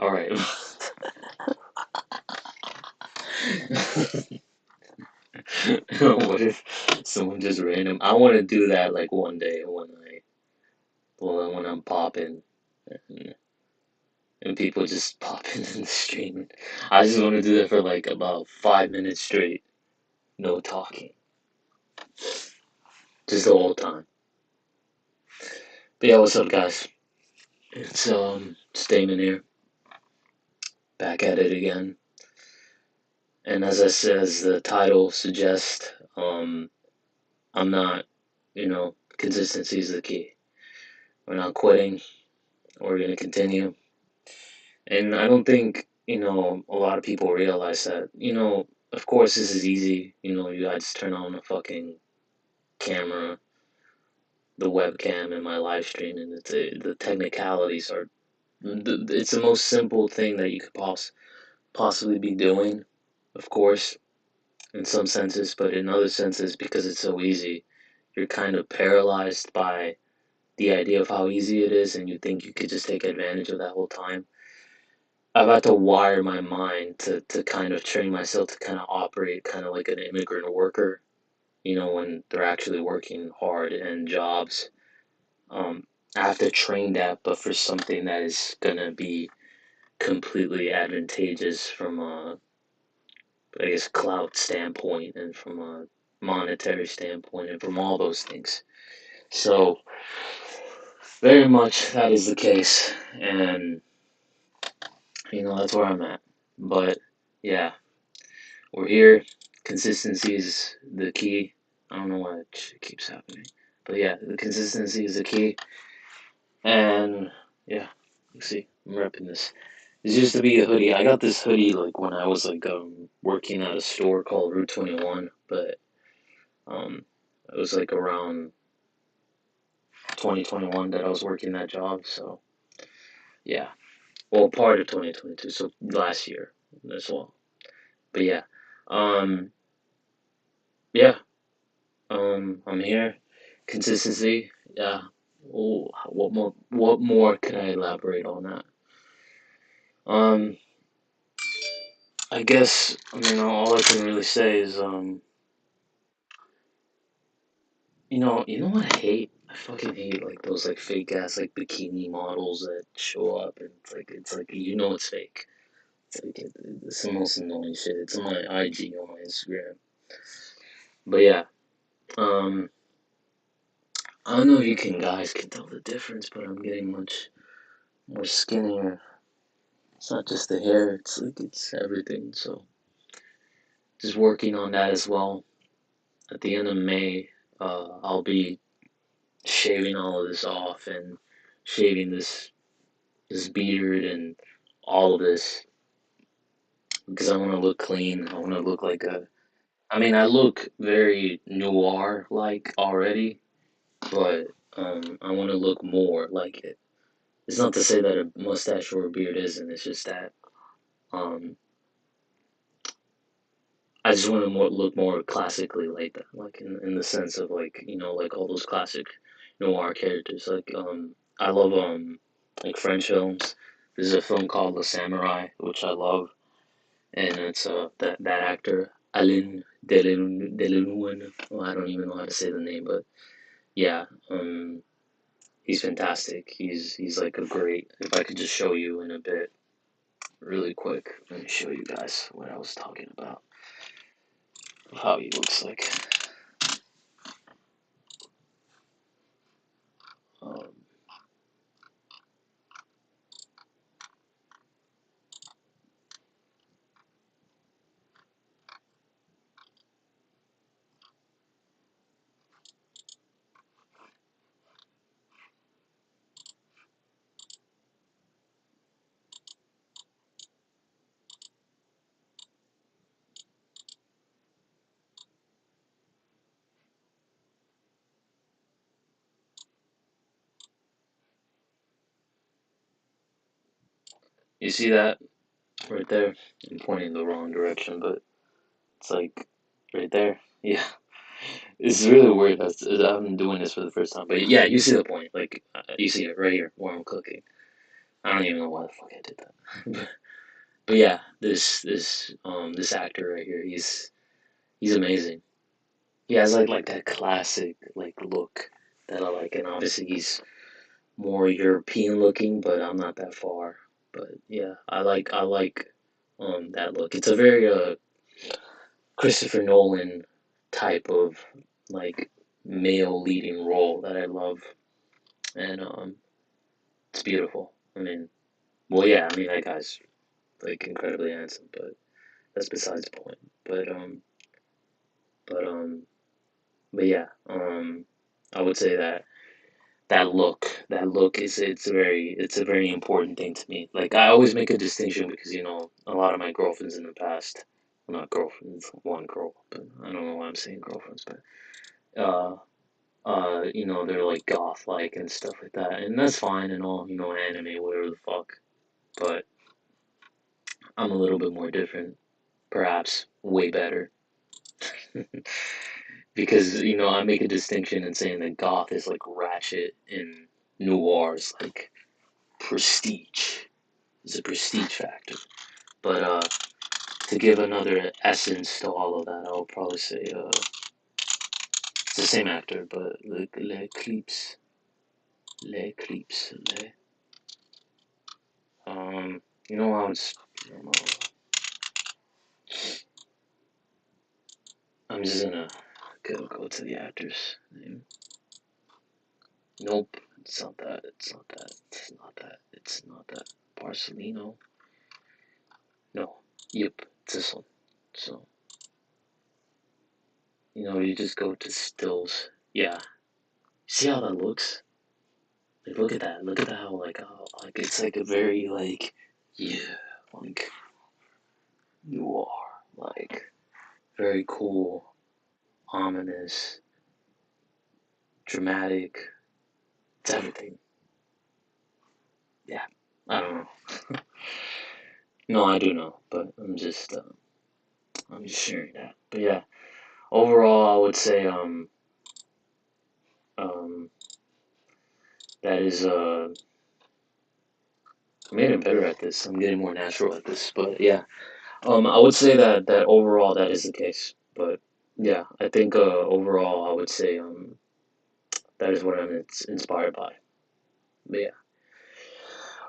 All right. What if someone just random? I want to do that like one day when I'm popping, and, and people just popping in the stream. I just want to do that for like about 5 minutes straight, no talking, just the whole time. But yeah, what's up, guys? It's Damon here, back at it again. And as the title suggests, I'm not, consistency is the key. We're not quitting. We're gonna continue. And I don't think, a lot of people realize that, of course this is easy. You guys turn on the fucking camera, the webcam in my live stream, and the technicalities are, it's the most simple thing that you could possibly be doing, of course, in some senses, but in other senses, because it's so easy, you're kind of paralyzed by the idea of how easy it is, and you think you could just take advantage of that whole time. I've had to wire my mind to kind of train myself to kind of operate kind of like an immigrant worker, when they're actually working hard in jobs. I have to train that, but for something that is gonna be completely advantageous from a, I guess, clout standpoint and from a monetary standpoint and from all those things. So, very much that is the case, and that's where I'm at. But yeah, we're here. Consistency is the key. I don't know why it keeps happening. But yeah, the consistency is the key. And yeah, you see, I'm repping this. This used to be a hoodie. I got this hoodie like when I was like working at a store called Route 21, but um it was like around 2021 that I was working that job. So yeah, well, part of 2022, so last year as well. But yeah, um, yeah, I'm here. Consistency, yeah. Oh, what more can I elaborate on that? Um, I guess, all I can really say is, you know what I hate? I fucking hate like those like fake ass like bikini models that show up and it's like it's fake. It's the most annoying shit. It's on my IG on my Instagram. But yeah, um, I don't know if you guys can tell the difference, but I'm getting much more skinnier. It's not just the hair; it's everything. So just working on that as well. At the end of May, I'll be shaving all of this off and shaving this beard and all of this because I want to look clean. I want to look like a. I mean, I look very noir like already, but I want to look more like it. It's not to say that a mustache or a beard isn't. It's just that um, I just want to look more classically like that, like in the sense of like like all those classic noir characters. Like I love like French films. There's a film called The Samurai, which I love, and it's that actor Alain Delon. Well, I don't even know how to say the name, but yeah, he's fantastic. He's like a great. If I could just show you in a bit, really quick, let me show you guys what I was talking about. How he looks like. Um, you see that right there? I'm pointing the wrong direction, but it's like right there. Yeah, it's really weird. I'm doing this for the first time, but yeah, you see the point. Like you see it right here where I'm cooking. I don't even know why the fuck I did that. But yeah, this actor right here, he's amazing. He has like that classic like look that I like, and obviously he's more European looking, but I'm not that far. But yeah, I like that look. It's a very Christopher Nolan type of like male leading role that I love, and it's beautiful. I mean, well, yeah, I mean that guy's like incredibly handsome, but that's besides the point. But but um, but yeah, I would say that that look is it's a very important thing to me. Like I always make a distinction because a lot of my girlfriends in the past, well, not girlfriends, one girl, but I don't know why I'm saying girlfriends, but uh they're like goth like and stuff like that, and that's fine and all, anime, whatever the fuck. But I'm a little bit more different, perhaps way better, because I make a distinction in saying that goth is like ratchet and noir is like prestige. It's a prestige factor. But to give another essence to all of that, I would probably say it's the same actor, but l'Eclipse, l'Eclipse, le. You know I was, I'm just gonna go to the actor's name. Nope, it's not that. It's not that. It's not that. It's not that. Barcelino. No. Yep, it's this one. So you just go to stills. Yeah. See how that looks? Like, look at that. Look at how like it's like a very like yeah, like you are like very cool, ominous, dramatic. It's everything. Yeah, I don't know. No, I do know, but I'm just sharing that. But yeah, overall, I would say um that is I'm getting better at this. I'm getting more natural at this. But yeah, I would say that overall that is the case. But yeah, I think overall I would say that is what I'm inspired by. But yeah.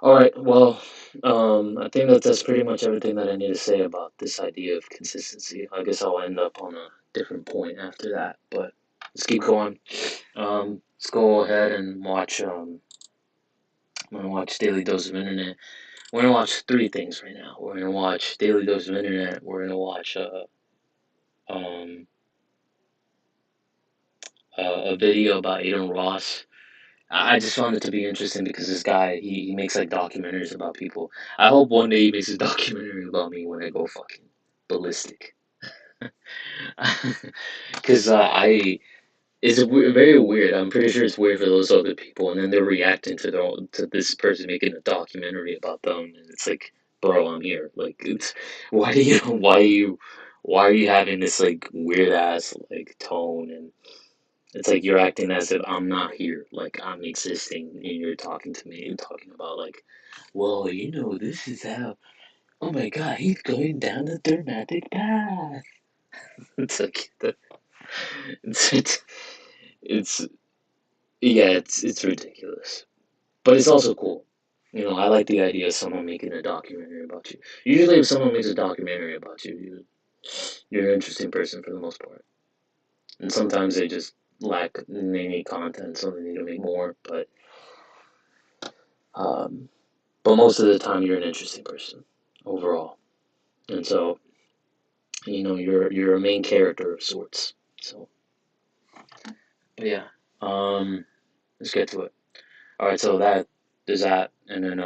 All right. Well, I think that's pretty much everything that I need to say about this idea of consistency. I guess I'll end up on a different point after that. But let's keep going. Let's go ahead and watch. I'm gonna watch Daily Dose of Internet. We're gonna watch three things right now. We're gonna watch Daily Dose of Internet. We're gonna watch um, a video about Adin Ross. I just found it to be interesting because this guy he makes like documentaries about people. I hope one day he makes a documentary about me when I go fucking ballistic. Because I it's very weird. I'm pretty sure it's weird for those other people, and then they're reacting to this person making a documentary about them, and it's like, bro, I'm here. Like, it's why are you having this like weird ass like tone, and it's like you're acting as if I'm not here, like I'm existing, and you're talking to me and talking about like, well, this is how. Oh my god, he's going down the dramatic path. It's like it's it's yeah, it's ridiculous. But it's also cool. I like the idea of someone making a documentary about you. Usually, if someone makes a documentary about you, you're an interesting person for the most part. And sometimes they just lack any content, so they need to make more. Um, but most of the time, you're an interesting person overall. And so, you're a main character of sorts. So, but yeah, let's get to it. All right, so there's that, and then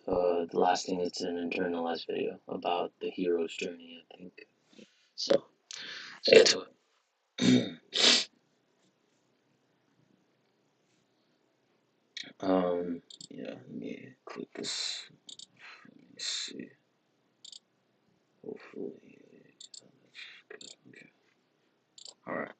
the last thing is an internalized video about the hero's journey, I think. So let's get to it. Yeah, let me click this. Let me see. Hopefully, that's good. Okay. All right.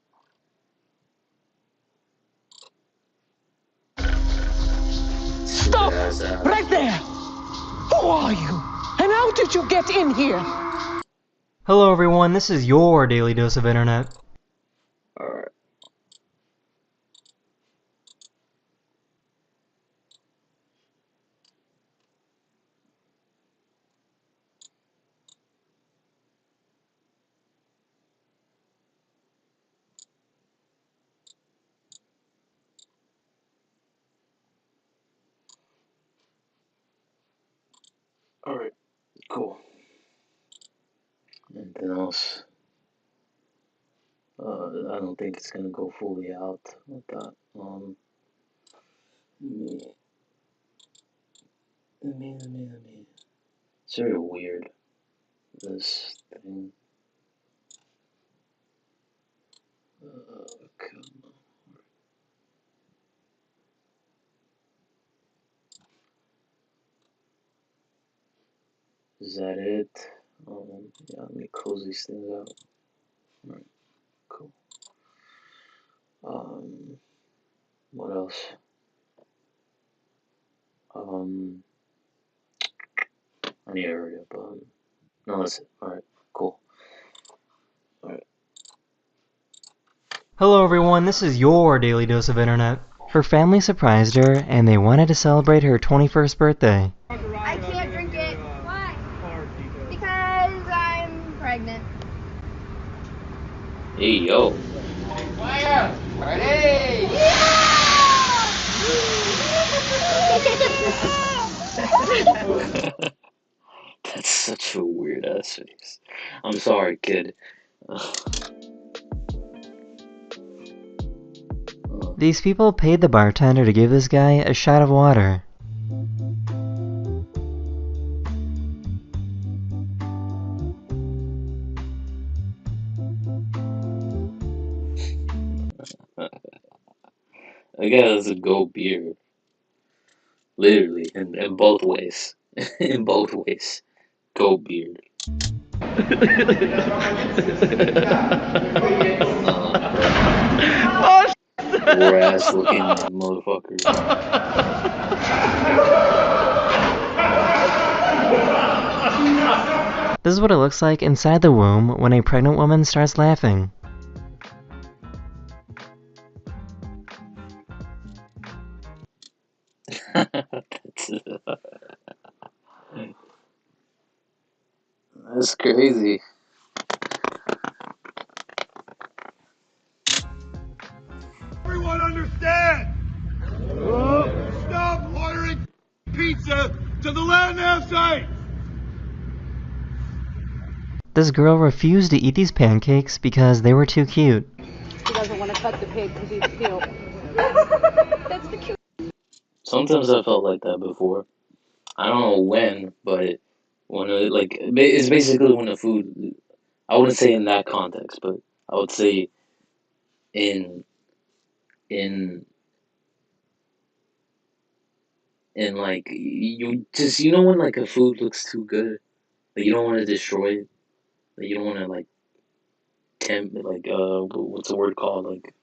Stop guy's ass. Right there! Who are you? And how did you get in here? Hello everyone, this is your daily dose of internet. Alright. Alright, cool. Anything else? I don't think it's gonna go fully out with that. Let me. It's very weird, this thing. Come on. Is that it? Yeah, let me close these things out. Alright, cool. What else? I need to hurry up. No, that's it. Alright, cool. Alright. Hello everyone, this is your daily dose of internet. Her family surprised her and they wanted to celebrate her 21st birthday. I can't drink it. Why? Because I'm pregnant. Hey, yo. Ready? That's such a weird ass face. I'm sorry, kid. These people paid the bartender to give this guy a shot of water. I guess a go beer. Literally, in both ways. In both ways. Go beer. Poor ass looking motherfucker. This is what it looks like inside the womb when a pregnant woman starts laughing. That's crazy. Everyone understand? Stop ordering pizza to the land outside! This girl refused to eat these pancakes because they were too cute. He doesn't want to cut the pig because he's cute. That's the cute. Sometimes I felt like that before. I don't know when, but when it's basically when the food. I wouldn't say in that context, but I would say in in like you know when like a food looks too good, like you don't want to destroy it, like you don't want to like what's the word called, like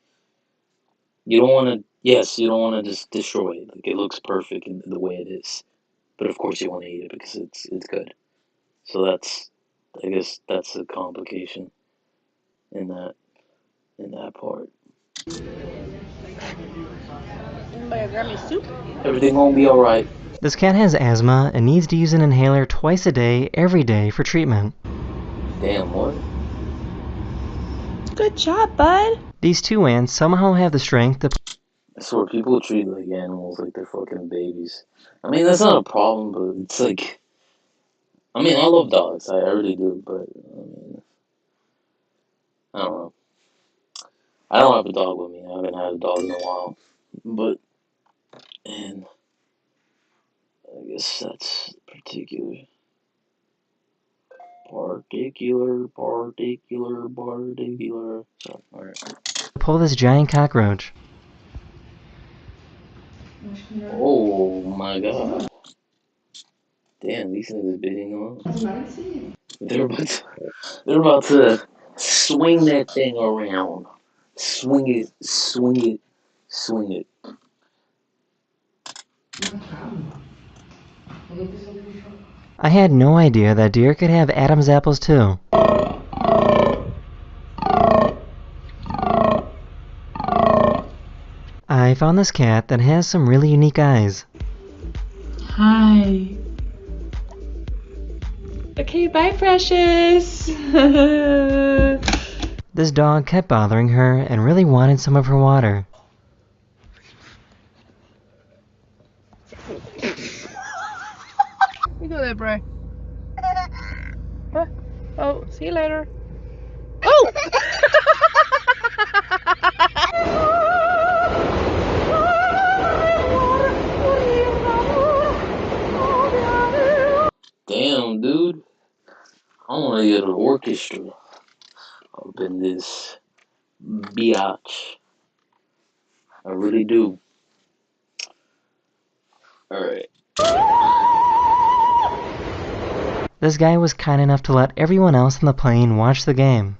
you don't want to, yes, you don't want to just destroy it, like it looks perfect in the way it is, but of course you want to eat it because it's good. So that's, I guess that's the complication in that part. Anybody grab me soup? Everything gonna be alright. This cat has asthma and needs to use an inhaler twice a day, every day, for treatment. Damn, what? Good job, bud. These two ants somehow have the strength to I swear, people treat like animals like they're fucking babies. I mean, that's not a problem, but it's like, I mean, I love dogs, I really do, but I mean, I don't know. I don't have a dog with me. I haven't had a dog in a while, but and I guess that's particular. So, all right. pull this giant cockroach. Oh my god! Damn, these things are bidding on. They're about to, they're about to swing that thing around. Swing it, swing it, swing it. I had no idea that deer could have Adam's apples too. I found this cat that has some really unique eyes. Hi. Okay, bye, precious. This dog kept bothering her and really wanted some of her water. You go there, bro. Huh? Oh, see you later. Oh! Damn, dude. I want to get an orchestra up in this biatch. I really do. Alright. This guy was kind enough to let everyone else on the plane watch the game.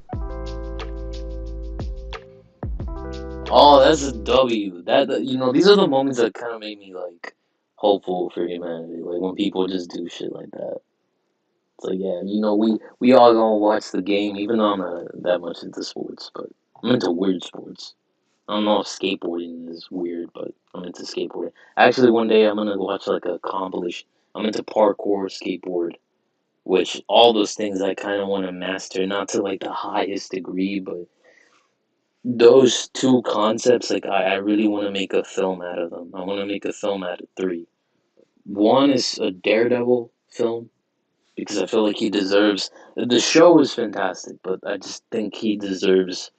Oh, that's a W. These are the moments that kind of make me like hopeful for humanity. Like when people just do shit like that. It's like, yeah, we all gonna watch the game, even though I'm not that much into sports, but I'm into weird sports. I don't know if skateboarding is weird, but I'm into skateboarding. Actually, one day I'm gonna watch like a compilation. I'm into parkour, skateboard, which all those things I kind of want to master, not to like the highest degree, but those two concepts, like I really want to make a film out of them. I want to make a film out of three. One is a Daredevil film because I feel like he deserves. The show is fantastic, but I just think he deserves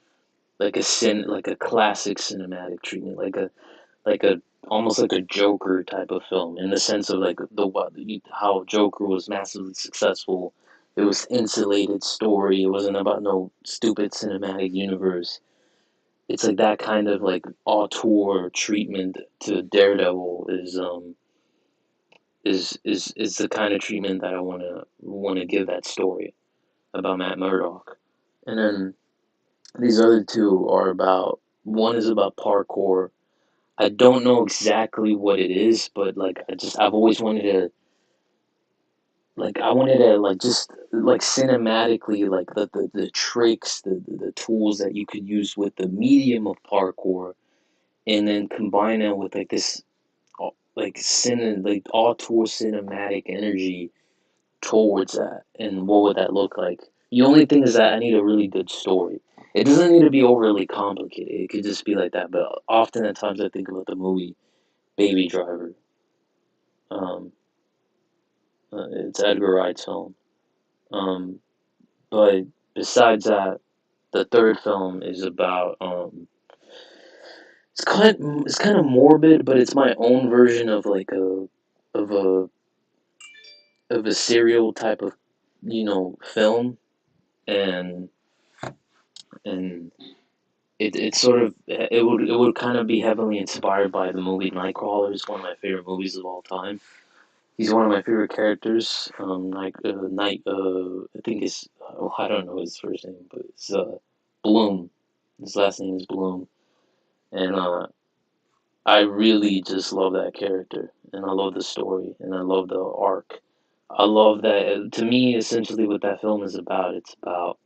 like like a classic cinematic treatment, like a almost like a Joker type of film in the sense of like how Joker was massively successful. It was insulated story. It wasn't about no stupid cinematic universe. It's like that kind of like auteur treatment to Daredevil is the kind of treatment that I wanna give that story about Matt Murdock. And then these other two are about one is about parkour. I don't know exactly what it is, but like I've always wanted to like just like cinematically like the tricks, the tools that you could use with the medium of parkour and then combine it with like this like auteur cinematic energy towards that, and what would that look like? The only thing is that I need a really good story. It doesn't need to be overly complicated. It could just be like that. But often at times I think about the movie Baby Driver. Um, it's Edgar Wright's film. Um, but besides that, the third film is about it's kind of morbid, but it's my own version of like of a of a serial type of film, and and it sort of it would kind of be heavily inspired by the movie Nightcrawler. It's one of my favorite movies of all time. He's one of my favorite characters. I think it's I don't know his first name, but it's Bloom. His last name is Bloom, and I really just love that character, and I love the story, and I love the arc. I love that. To me, essentially, what that film is about, it's about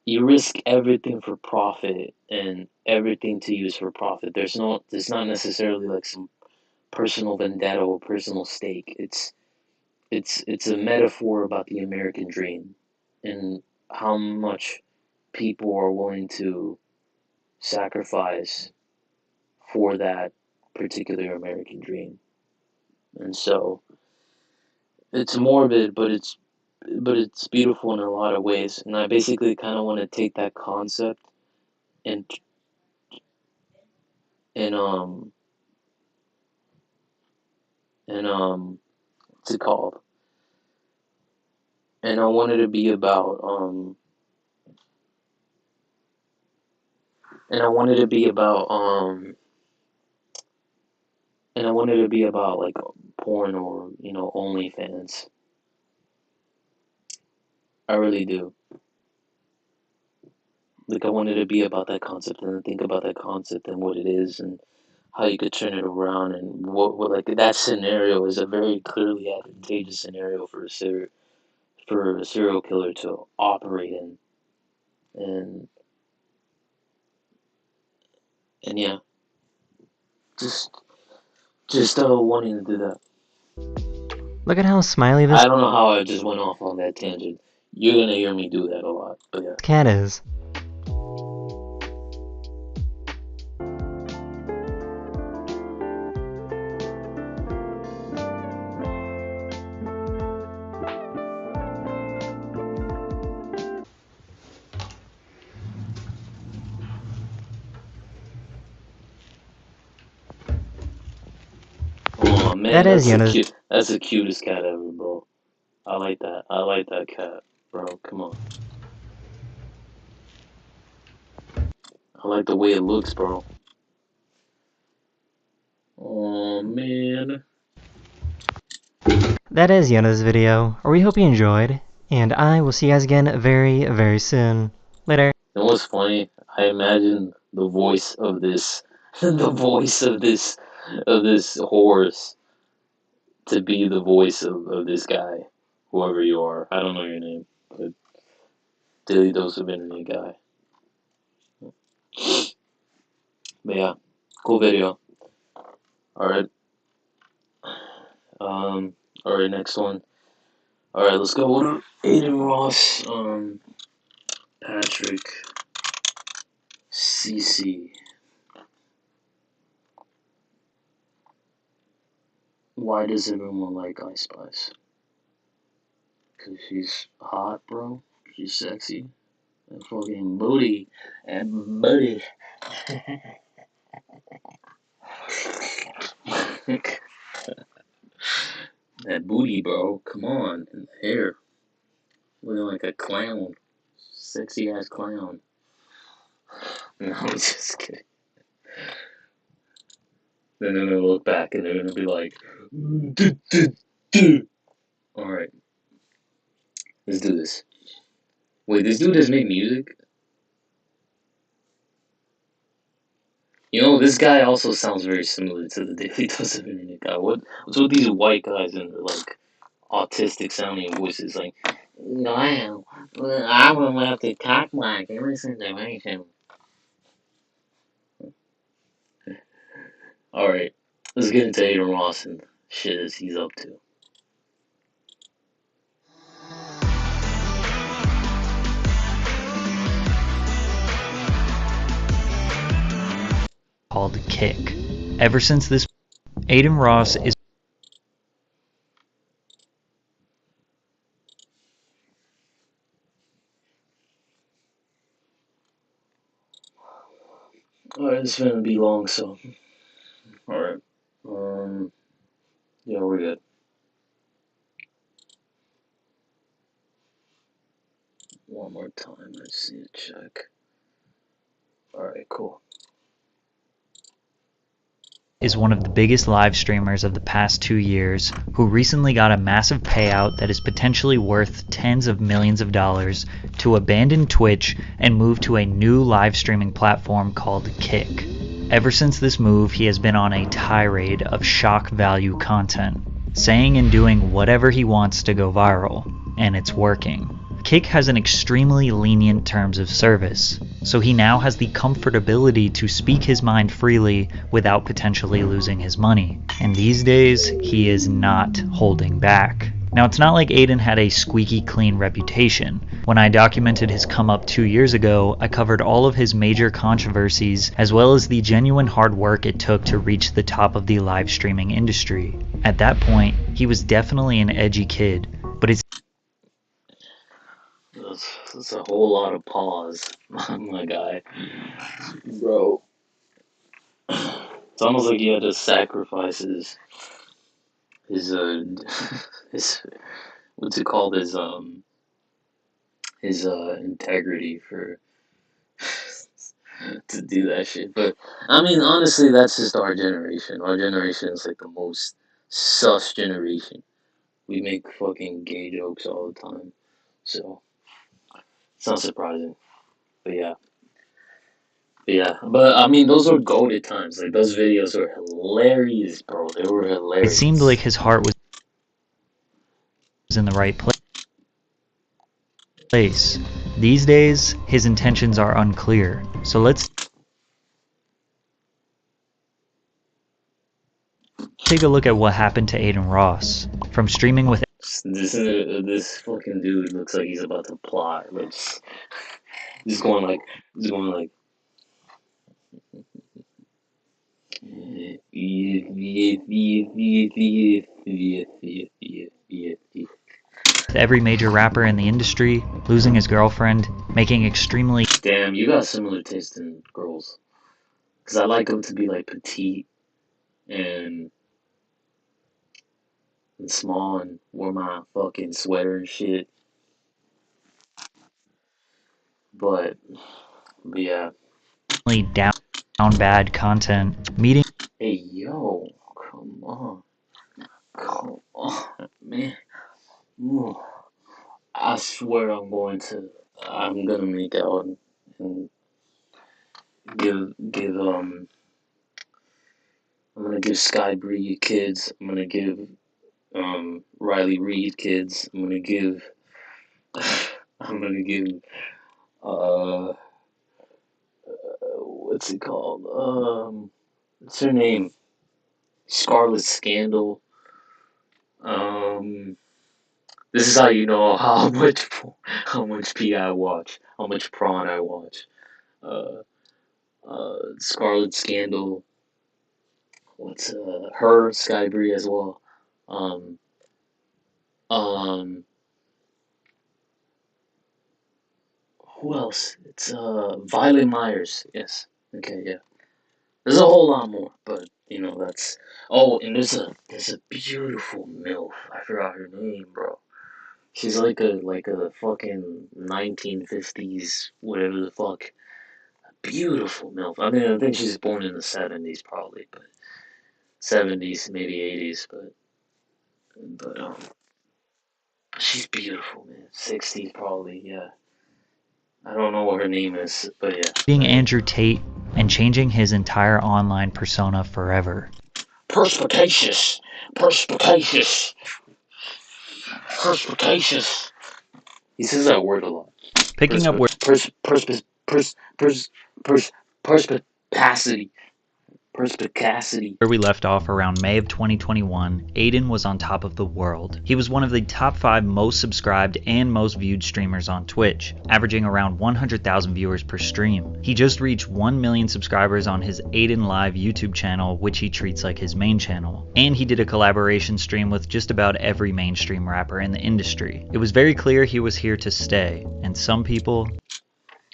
you risk everything for profit and everything to use for profit. There's not necessarily like some personal vendetta or personal stake. It's a metaphor about the American dream and how much people are willing to sacrifice for that particular American dream. And so it's morbid, but it's beautiful in a lot of ways. And I basically kind of want to take that concept and and um and what's it called? And I wanted to be about and I wanted to be about and I wanted to be about like porn or OnlyFans. I really do. Like I wanted to be about that concept and think about that concept and what it is and how you could turn it around, and what like that scenario is a very clearly advantageous scenario for a serial killer to operate in, and yeah, just wanting to do that. Look at how smiley this I don't know how I just went off on that tangent. You're gonna hear me do that a lot, but yeah. cat is. Oh man, That is Yona's. That's the cutest cat ever, bro. I like that. I like that cat, bro. Come on. I like the way it looks, bro. Oh man. That is Yona's video. We hope you enjoyed, and I will see you guys again very, very soon. Later. You know what's funny? I imagine the voice of this, the voice of this horse to be the voice of this guy, whoever you are. I don't know your name, but Daily Dose of Internet guy. But yeah, cool video. Alright. Alright, next one. Alright, let's go to Aiden Ross, Patrick, CC. Why does everyone like Ice Spice? Cause she's hot, bro. She's sexy. And fucking booty. And booty. That booty, bro. Come on. And the hair. Looking like a clown. Sexy ass clown. No, I'm just kidding. Then they're gonna look back and they're gonna be like, alright, let's do this. Wait, this dude does make music? You know, this guy also sounds very similar to the Daily Dose of Internet guy. What's with these white guys and their, like, autistic sounding voices? Like, wow, I will have to cock block every situation. Alright, let's get into Aiden Ross and shit as he's up to. Called Kick. Ever since this, Aiden Ross is Alright, this is gonna be long, so. Alright. Yeah, we're good. One more time, let's see, check. Alright, cool. one of the biggest live streamers of the past 2 years, who recently got a massive payout that is potentially worth tens of millions of dollars to abandon Twitch and move to a new live streaming platform called Kick. Ever since this move, he has been on a tirade of shock value content, saying and doing whatever he wants to go viral, and it's working. Kick has an extremely lenient terms of service, so he now has the comfortability to speak his mind freely without potentially losing his money. And these days, he is not holding back. Now, it's not like Aiden had a squeaky clean reputation. When I documented his come up 2 years ago, I covered all of his major controversies as well as the genuine hard work it took to reach the top of the live streaming industry. At that point, he was definitely an edgy kid, but it's That's a whole lot of pause, my guy. Bro. It's almost like he had to sacrifice his his what's it called, his integrity for to do that shit. But I mean, honestly, that's just our generation. Our generation is like the most sus generation. We make fucking gay jokes all the time, so it's not surprising. But yeah, Yeah, but I mean, those were golden times. Like those videos were hilarious, bro. They were It hilarious. seemed like his heart was in the right place. These days, his intentions are unclear. So let's take a look at what happened to Aiden Ross. From streaming with This fucking dude looks like he's about to plot. Like just going like, just going like. every major rapper in the industry, losing his girlfriend, making extremely Damn, you got similar taste in girls. Cause I like them to be like petite and small and wear my fucking sweater and shit. But yeah. down bad content, meeting Hey yo, come on, man. Ooh. I swear I'm gonna make out and give I'm gonna give Sky Bree kids. I'm gonna give Riley Reed kids. I'm gonna give uh what's it called? What's her name? Scarlet Scandal. Um, this is how you know how much P I watch, how much prawn I watch. Uh, Scarlet Scandal. What's her Sky Bree as well. Um, um, who else? It's Violet Myers. Yes. Okay. Yeah. There's a whole lot more, but you know that's. Oh, and there's a beautiful MILF. I forgot her name, bro. She's like a fucking 1950s whatever the fuck. Beautiful MILF. I mean, I think she's born in the 70s probably, but 70s maybe 80s, but she's beautiful, man. 60s probably, yeah. I don't know what her name is, but yeah. Andrew Tate and changing his entire online persona forever. Perspicacious, perspicacious, perspicacious. He says that word a lot. Picking up where Perspicacity. Perspicacity. we left off around May of 2021, Aiden was on top of the world. He was one of the top 5 most subscribed and most viewed streamers on Twitch, averaging around 100,000 viewers per stream. He just reached 1 million subscribers on his Aiden Live YouTube channel, which he treats like his main channel. And he did a collaboration stream with just about every mainstream rapper in the industry. It was very clear he was here to stay, and some people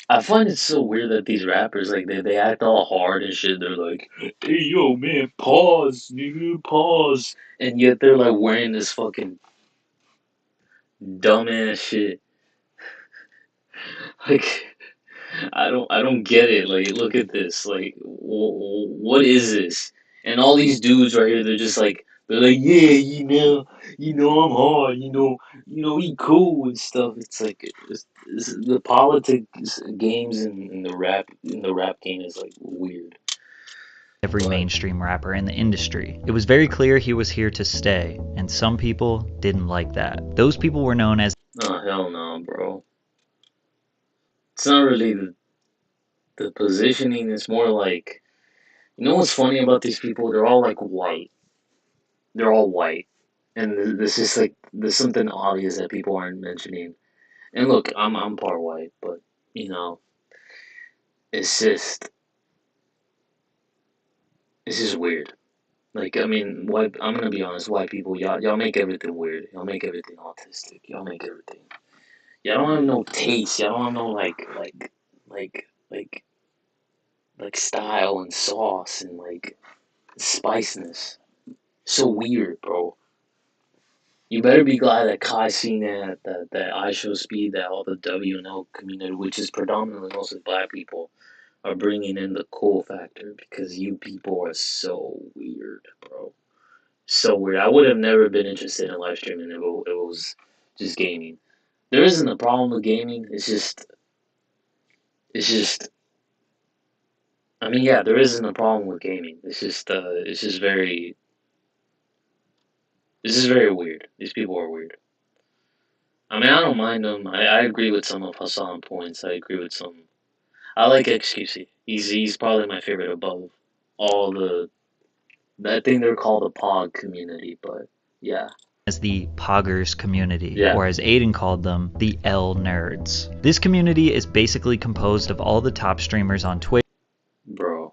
I find it so weird that these rappers like they act all hard and shit. They're like, "Hey yo, man, pause, nigga, pause," and yet they're like wearing this fucking dumbass shit. Like, I don't get it. Like, look at this. Like, what is this? And all these dudes right here, they're like, yeah, I'm hard, he cool and stuff. It's like the politics games in the rap game is like weird. every mainstream rapper in the industry. It was very clear he was here to stay, and some people didn't like that. Those people were known as Oh hell no, bro. It's not really the positioning. It's more like, you know what's funny about these people? They're all like white. They're all white, and this is like there's something obvious that people aren't mentioning. And look, I'm part white, but you know, it's just it's just weird. Like I mean, white. I'm gonna be honest, white people, y'all make everything weird. Y'all make everything autistic. Y'all make everything. Y'all don't have no taste. Y'all don't have no like like like style and sauce and like spiciness. So weird, bro. You better be glad that Kai seen that I show speed that all the WNL community, which is predominantly mostly black people, are bringing in the cool factor because you people are so weird, bro. So weird. I would have never been interested in live streaming if it was just gaming. There isn't a problem with gaming. It's just I mean, yeah, there isn't a problem with gaming. It's just very weird. These people are weird. I mean, I don't mind them. I agree with some of Hassan points. I agree with some. I like XQC. He's probably my favorite above all the. I think they're called the Pog community, but yeah. As the Poggers community, Yeah. or as Aiden called them, the L Nerds. This community is basically composed of all the top streamers on Twitch. Bro.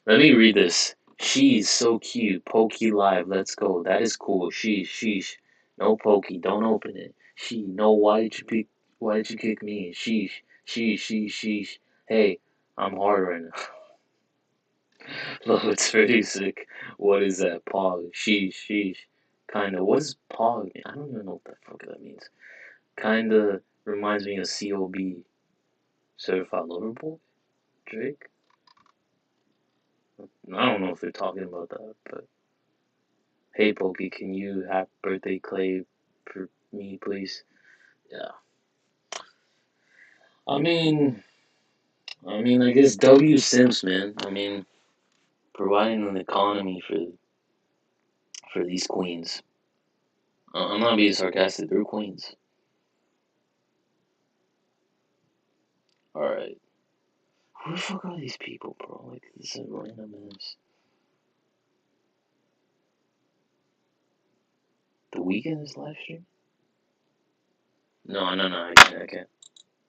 Let me read this. She's so cute. Pokey live. Let's go. That is cool. Sheesh. No Pokey. Don't open it. No. Why did you kick me? Sheesh. Hey, I'm hard right now. Look, it's pretty sick. What is that? Pog. Sheesh. Kinda. What does Pog mean? I don't even know what the fuck that means. Kinda reminds me of COB. Certified Lover Boy? Drake? I don't know if they're talking about that, but hey Pokey, can you happy birthday Clay for me, please? Yeah. I mean, I guess W Sims, man. I mean, providing an economy for these queens. I'm not being sarcastic. They're queens. All right. Who the fuck are these people, bro? Like, this is random ass. The Weeknd's live stream? No, I can't.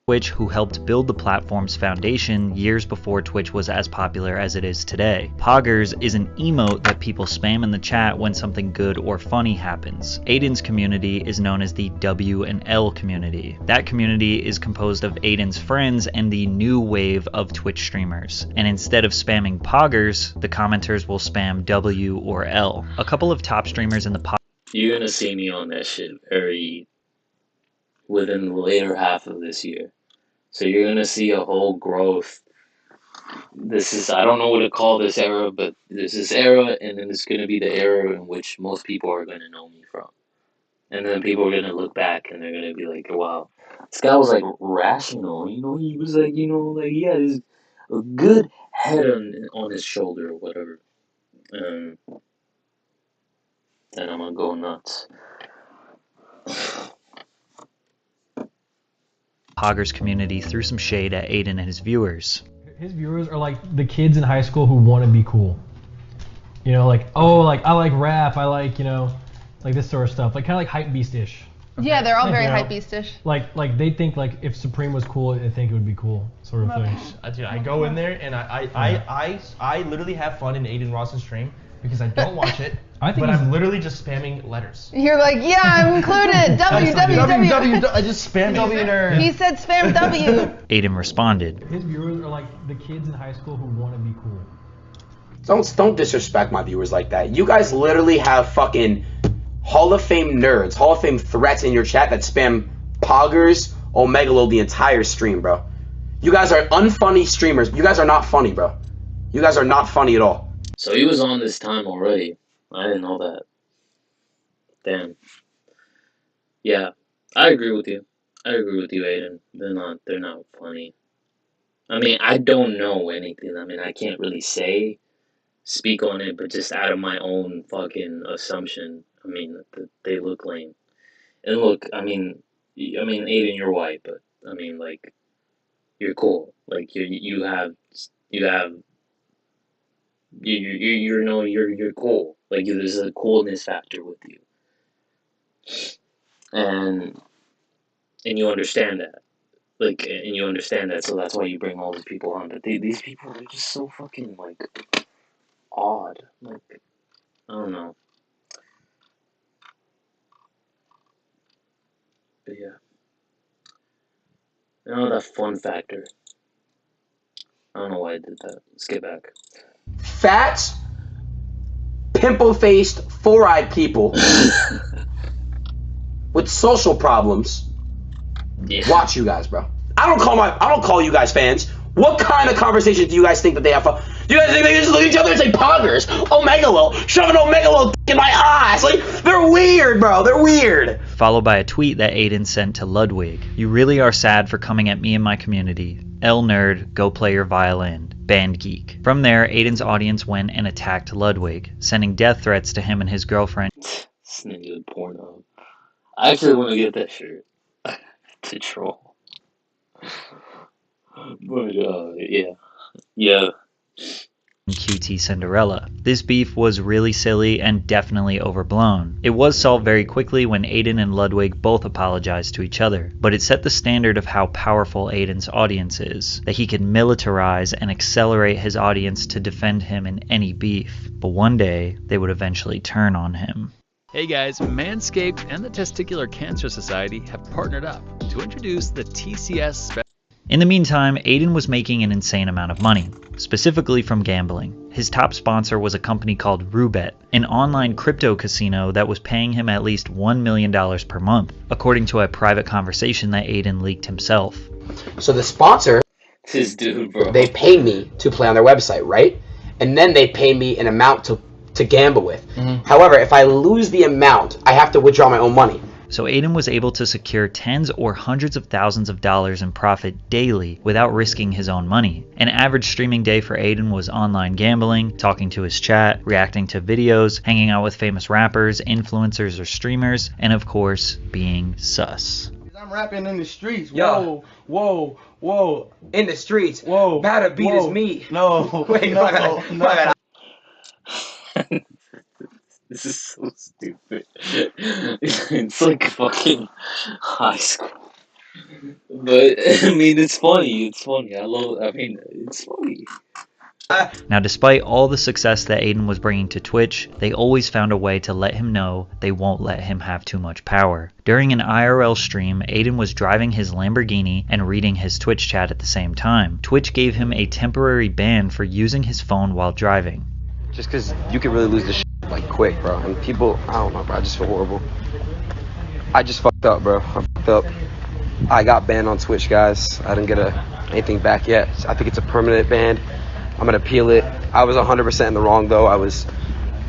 Twitch, who helped build the platform's foundation years before Twitch was as popular as it is today. Poggers is an emote that people spam in the chat when something good or funny happens. Aiden's community is known as the W and L community. That community is composed of Aiden's friends and the new wave of Twitch streamers. And instead of spamming Poggers, the commenters will spam W or L. A couple of top streamers in the You're gonna see me on that shit within the later half of this year. So you're gonna see a whole growth. I don't know what to call this era, but there's this era, and then it's gonna be the era in which most people are gonna know me from. And then people are gonna look back and they're gonna be like, wow, this guy was like rational, he was like, like he had a good head on his shoulder or whatever. And I'm gonna go nuts. Poggers community threw some shade at Aiden and his viewers. His viewers are like the kids in high school who want to be cool. Like, oh, like I like rap, I like, like this sort of stuff. Like kind of like hype beast-ish. Okay. Yeah, they're all very hype beast-ish. Like they think like if Supreme was cool, they think it would be cool, sort of thing. I go in there and I literally have fun in Aiden Ross's stream because I don't watch it. But I'm literally just spamming letters. You're like, yeah, I'm included. W. I just spam W nerd. He said spam W. Aiden responded. His viewers are like the kids in high school who want to be cool. Don't disrespect my viewers like that. You guys literally have fucking Hall of Fame nerds, Hall of Fame threats in your chat that spam Poggers, Omegalo the entire stream, bro. You guys are unfunny streamers. You guys are not funny, bro. You guys are not funny at all. So he was on this time already. I didn't know that. Damn. Yeah, I agree with you. Aiden. They're not funny. I mean, I don't know anything. I mean, I can't really speak on it, but just out of my own fucking assumption, I mean, they look lame. And look, I mean, Aiden, you're white, but I mean, like, you're cool. Like, you're cool. Like, there's a coolness factor with you, and you understand that. Like, and you understand that, so that's why you bring all these people on. But these people are just so fucking like odd. Like, I don't know. But yeah. That fun factor. I don't know why I did that. Let's get back. Fat, pimple-faced, four-eyed people with social problems. Yeah. Watch you guys, bro. I don't call you guys fans. What kind of conversation do you guys think that they have? You guys think they just look at each other and say poggers? Omegalo, shove an Omegalo in my ass. Like, they're weird, bro. They're weird. Followed by a tweet that Aiden sent to Ludwig. You really are sad for coming at me and my community. L nerd, go play your violin. Band geek. From there, Aiden's audience went and attacked Ludwig, sending death threats to him and his girlfriend. This nigga porno. I actually want to get that shirt to troll. But yeah. QT Cinderella. This beef was really silly and definitely overblown. It was solved very quickly when Aiden and Ludwig both apologized to each other, but it set the standard of how powerful Aiden's audience is, that he could militarize and accelerate his audience to defend him in any beef. But one day, they would eventually turn on him. Hey guys, Manscaped and the Testicular Cancer Society have partnered up to introduce the TCS Special. In the meantime, Aiden was making an insane amount of money, specifically from gambling. His top sponsor was a company called Roobet, an online crypto casino that was paying him at least $1 million per month, according to a private conversation that Aiden leaked himself. So the sponsor, this dude, bro, they pay me to play on their website, right? And then they pay me an amount to gamble with. However, if I lose the amount, I have to withdraw my own money. So Aiden was able to secure tens or hundreds of thousands of dollars in profit daily without risking his own money. An average streaming day for Aiden was online gambling, talking to his chat, reacting to videos, hanging out with famous rappers, influencers, or streamers, and of course, being sus. I'm rapping in the streets. Yo. Whoa. In the streets. Whoa. Bad to beat is me. No. Wait, no. This is so stupid. It's like fucking high school. But, I mean, it's funny. It's funny. It's funny. Now, despite all the success that Aiden was bringing to Twitch, they always found a way to let him know they won't let him have too much power. During an IRL stream, Aiden was driving his Lamborghini and reading his Twitch chat at the same time. Twitch gave him a temporary ban for using his phone while driving. Just because you can really lose the shit like quick, bro. And people, I don't know, bro. I just feel horrible. I just fucked up, bro. I fucked up. I got banned on Twitch, guys. I didn't get anything back yet. I think it's a permanent ban. I'm gonna appeal it. I was 100% in the wrong, though. I was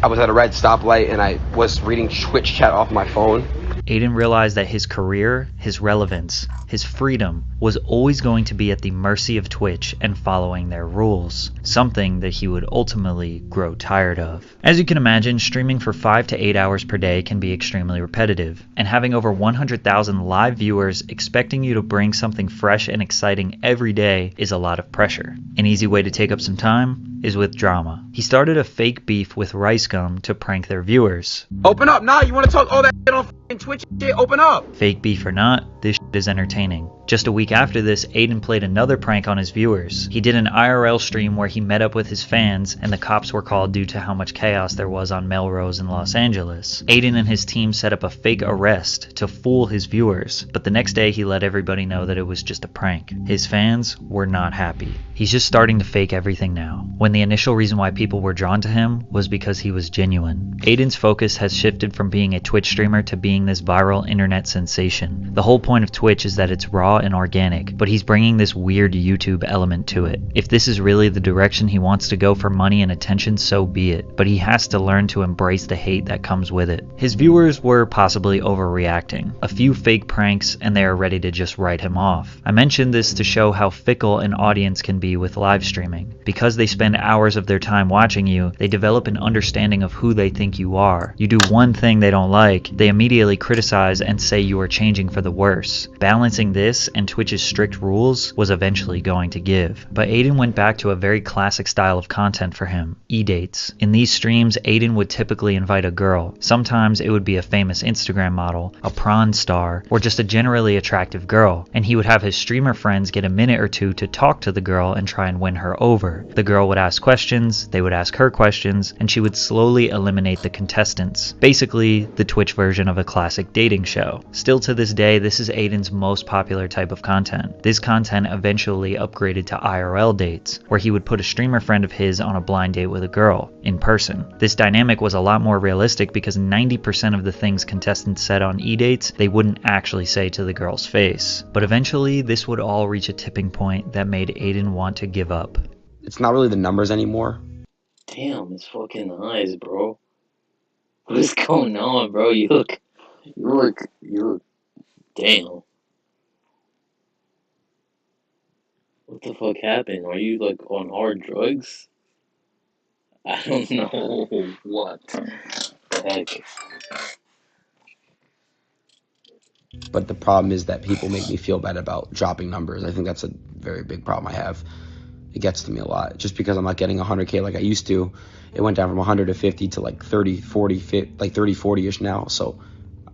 at a red stoplight and I was reading Twitch chat off my phone. Aiden realized that his career, his relevance, his freedom was always going to be at the mercy of Twitch and following their rules, something that he would ultimately grow tired of. As you can imagine, streaming for 5 to 8 hours per day can be extremely repetitive, and having over 100,000 live viewers expecting you to bring something fresh and exciting every day is a lot of pressure. An easy way to take up some time is with drama. He started a fake beef with Rice Gum to prank their viewers. Open up now. You want to talk all that shit on Twitch shit? Open up. Fake beef or not, this shit is entertaining. Just a week after this, Aiden played another prank on his viewers. He did an IRL stream where he met up with his fans and the cops were called due to how much chaos there was on Melrose in Los Angeles. Aiden and his team set up a fake arrest to fool his viewers, but the next day he let everybody know that it was just a prank. His fans were not happy. He's just starting to fake everything now, when the initial reason why people were drawn to him was because he was genuine. Aiden's focus has shifted from being a Twitch streamer to being this viral internet sensation. The whole point of Twitch is that it's raw and organic, but he's bringing this weird YouTube element to it. If this is really the direction he wants to go for money and attention, so be it, but he has to learn to embrace the hate that comes with it. His viewers were possibly overreacting. A few fake pranks and they are ready to just write him off. I mentioned this to show how fickle an audience can be with live streaming. Because they spend hours of their time watching you, they develop an understanding of who they think you are. You do one thing they don't like, they immediately criticize and say you are changing for the worse. Balancing this and Twitch's strict rules was eventually going to give. But Aiden went back to a very classic style of content for him, e-dates. In these streams, Aiden would typically invite a girl. Sometimes it would be a famous Instagram model, a prawn star, or just a generally attractive girl, and he would have his streamer friends get a minute or two to talk to the girl and try and win her over. The girl would ask questions, they would ask her questions, and she would slowly eliminate the contestants. Basically, the Twitch version of a classic dating show. Still to this day, this is Aiden's most popular type of content. This content eventually upgraded to IRL dates, where he would put a streamer friend of his on a blind date with a girl, in person. This dynamic was a lot more realistic because 90% of the things contestants said on e-dates, they wouldn't actually say to the girl's face. But eventually, this would all reach a tipping point that made Aiden want to give up. it's not really the numbers anymore. Damn, his fucking eyes, bro. What is going on, bro? You look, damn. What the fuck happened? Are you like on hard drugs? I don't know what the heck. But the problem is that people make me feel bad about dropping numbers. I think that's a very big problem I have. It gets to me a lot. Just because I'm not getting 100K like I used to, it went down from 100 to 50 to like 30, 40, like 30, 40-ish now. So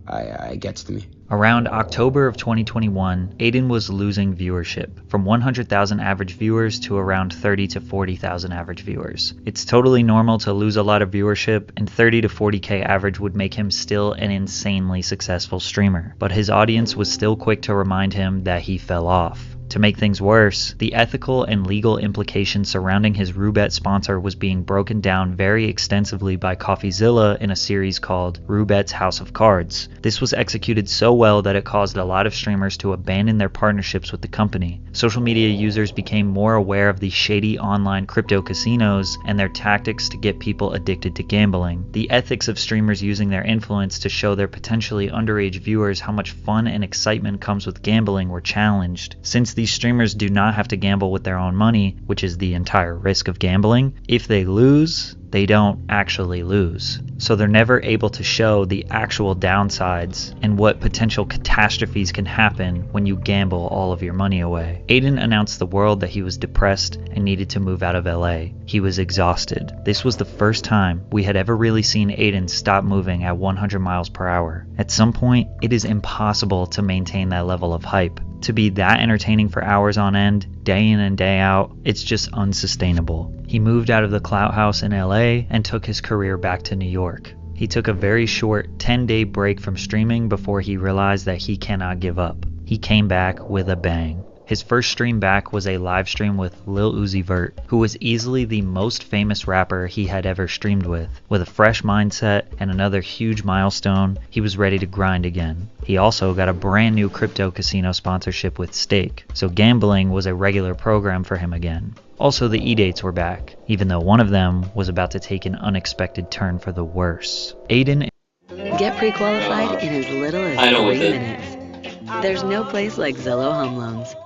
it gets to me. Around October of 2021, Aiden was losing viewership from 100,000 average viewers to around 30 to 40,000 average viewers. It's totally normal to lose a lot of viewership, and 30 to 40K average would make him still an insanely successful streamer. But his audience was still quick to remind him that he fell off. To make things worse, the ethical and legal implications surrounding his Roobet sponsor was being broken down very extensively by CoffeeZilla in a series called Roobet's House of Cards. This was executed so well that it caused a lot of streamers to abandon their partnerships with the company. Social media users became more aware of the shady online crypto casinos and their tactics to get people addicted to gambling. The ethics of streamers using their influence to show their potentially underage viewers how much fun and excitement comes with gambling were challenged. Since these streamers do not have to gamble with their own money, which is the entire risk of gambling, if they lose, they don't actually lose. So they're never able to show the actual downsides and what potential catastrophes can happen when you gamble all of your money away. Aiden announced the world that he was depressed and needed to move out of LA. He was exhausted. This was the first time we had ever really seen Aiden stop moving at 100 miles per hour. At some point, it is impossible to maintain that level of hype. To be that entertaining for hours on end, day in and day out, it's just unsustainable. He moved out of the Clout House in LA and took his career back to New York. He took a very short 10-day break from streaming before he realized that he cannot give up. He came back with a bang. His first stream back was a live stream with Lil Uzi Vert, who was easily the most famous rapper he had ever streamed with. With a fresh mindset and another huge milestone, he was ready to grind again. He also got a brand new crypto casino sponsorship with Stake, so gambling was a regular program for him again. Also, the E-dates were back, even though one of them was about to take an unexpected turn for the worse. Aiden... Get pre-qualified in as little as 3 minutes. There's no place like Zillow Home Loans.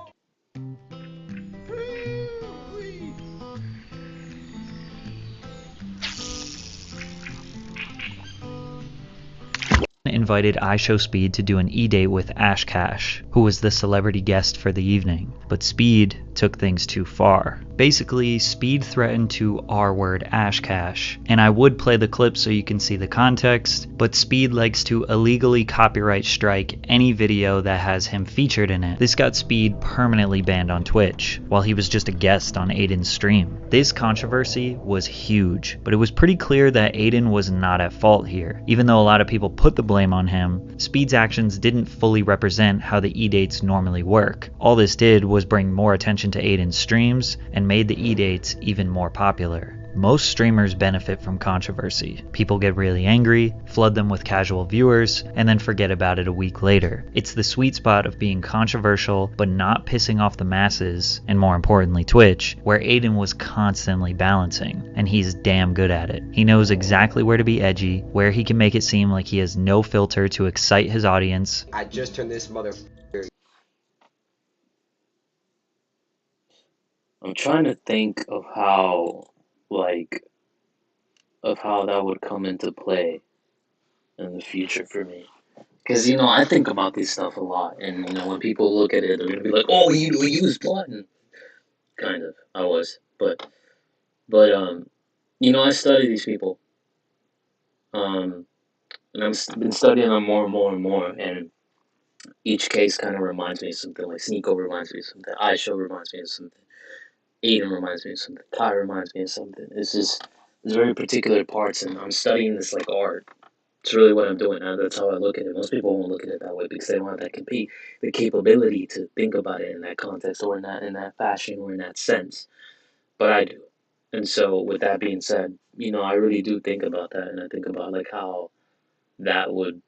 Invited iShowSpeed to do an E-date with Ash Cash, who was the celebrity guest for the evening, but Speed took things too far. Basically, Speed threatened to R-word Ash Cash, and I would play the clip so you can see the context, but Speed likes to illegally copyright strike any video that has him featured in it. This got Speed permanently banned on Twitch, while he was just a guest on Aiden's stream. This controversy was huge, but it was pretty clear that Aiden was not at fault here. Even though a lot of people put the blame on him, Speed's actions didn't fully represent how the E-dates normally work. All this did was bring more attention to Aiden's streams and made the E-dates even more popular. Most streamers benefit from controversy. People get really angry, flood them with casual viewers, and then forget about it a week later. It's the sweet spot of being controversial but not pissing off the masses, and more importantly Twitch, where Aiden was constantly balancing, and he's damn good at it. He knows exactly where to be edgy, where he can make it seem like he has no filter to excite his audience. I just turned this mother... I'm trying to think of how that would come into play in the future for me. Because, I think about this stuff a lot, and, when people look at it, they're going to be like, oh, you use plotting. Kind of, I was. But I study these people. And I've been studying them more and more and more, and each case kind of reminds me of something. Like Sneeko reminds me of something, iShow reminds me of something, Aiden reminds me of something, Kai reminds me of something. It's just, there's very particular parts, and I'm studying this like art. It's really what I'm doing now. That's how I look at it. Most people won't look at it that way because they don't have the capability to think about it in that context or in that fashion or in that sense. But I do. And so with that being said, I really do think about that, and I think about like how that would,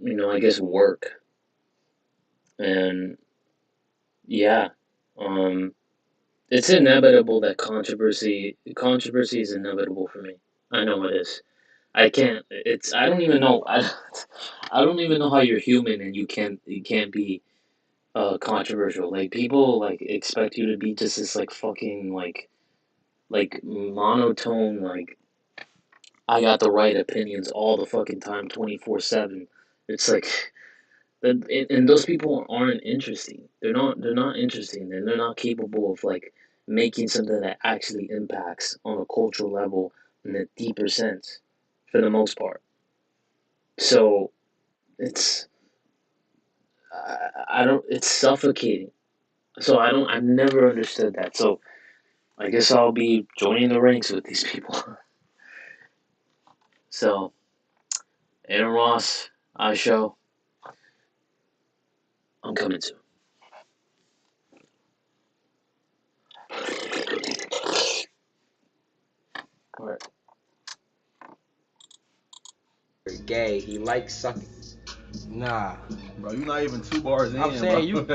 I guess work. And yeah, it's inevitable that controversy is inevitable for me. I know it is. I can't. It's. I don't even know. I don't even know how you're human and you can't be controversial. Like people like expect you to be just this like fucking like monotone like I got the right opinions all the fucking time 24/7. It's like and those people aren't interesting. They're not interesting and they're not capable of like making something that actually impacts on a cultural level in a deeper sense for the most part. So it's I don't it's suffocating. So I've never understood that. So I guess I'll be joining the ranks with these people. So Aaron Ross, iShow, I'm coming soon. Alright. Gay. He likes sucking. Nah, bro, you're not even 2 bars in. I'm saying you.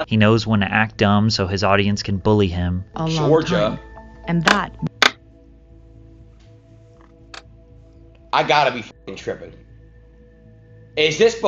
He knows when to act dumb so his audience can bully him. Georgia. And that. I gotta be fucking tripping. Is this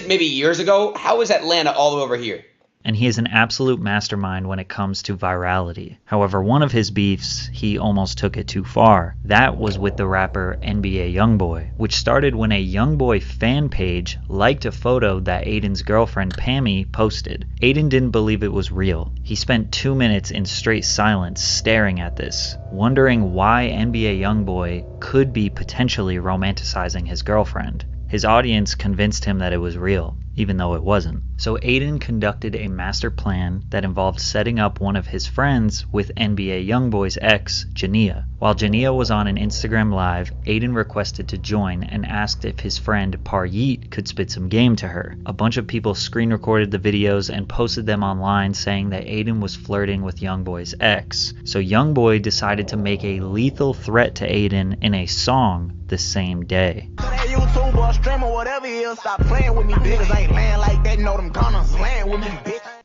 maybe years ago? How is Atlanta all the way over here? And he is an absolute mastermind when it comes to virality. However, one of his beefs, he almost took it too far. That was with the rapper NBA Youngboy, which started when a Youngboy fan page liked a photo that Aiden's girlfriend Pammy posted. Aiden didn't believe it was real. He spent 2 minutes in straight silence staring at this, wondering why NBA Youngboy could be potentially romanticizing his girlfriend. His audience convinced him that it was real, even though it wasn't. So Aiden conducted a master plan that involved setting up one of his friends with NBA Youngboy's ex, Jania. While Jania was on an Instagram live, Aiden requested to join and asked if his friend Paryeet could spit some game to her. A bunch of people screen recorded the videos and posted them online saying that Aiden was flirting with Youngboy's ex. So Youngboy decided to make a lethal threat to Aiden in a song the same day.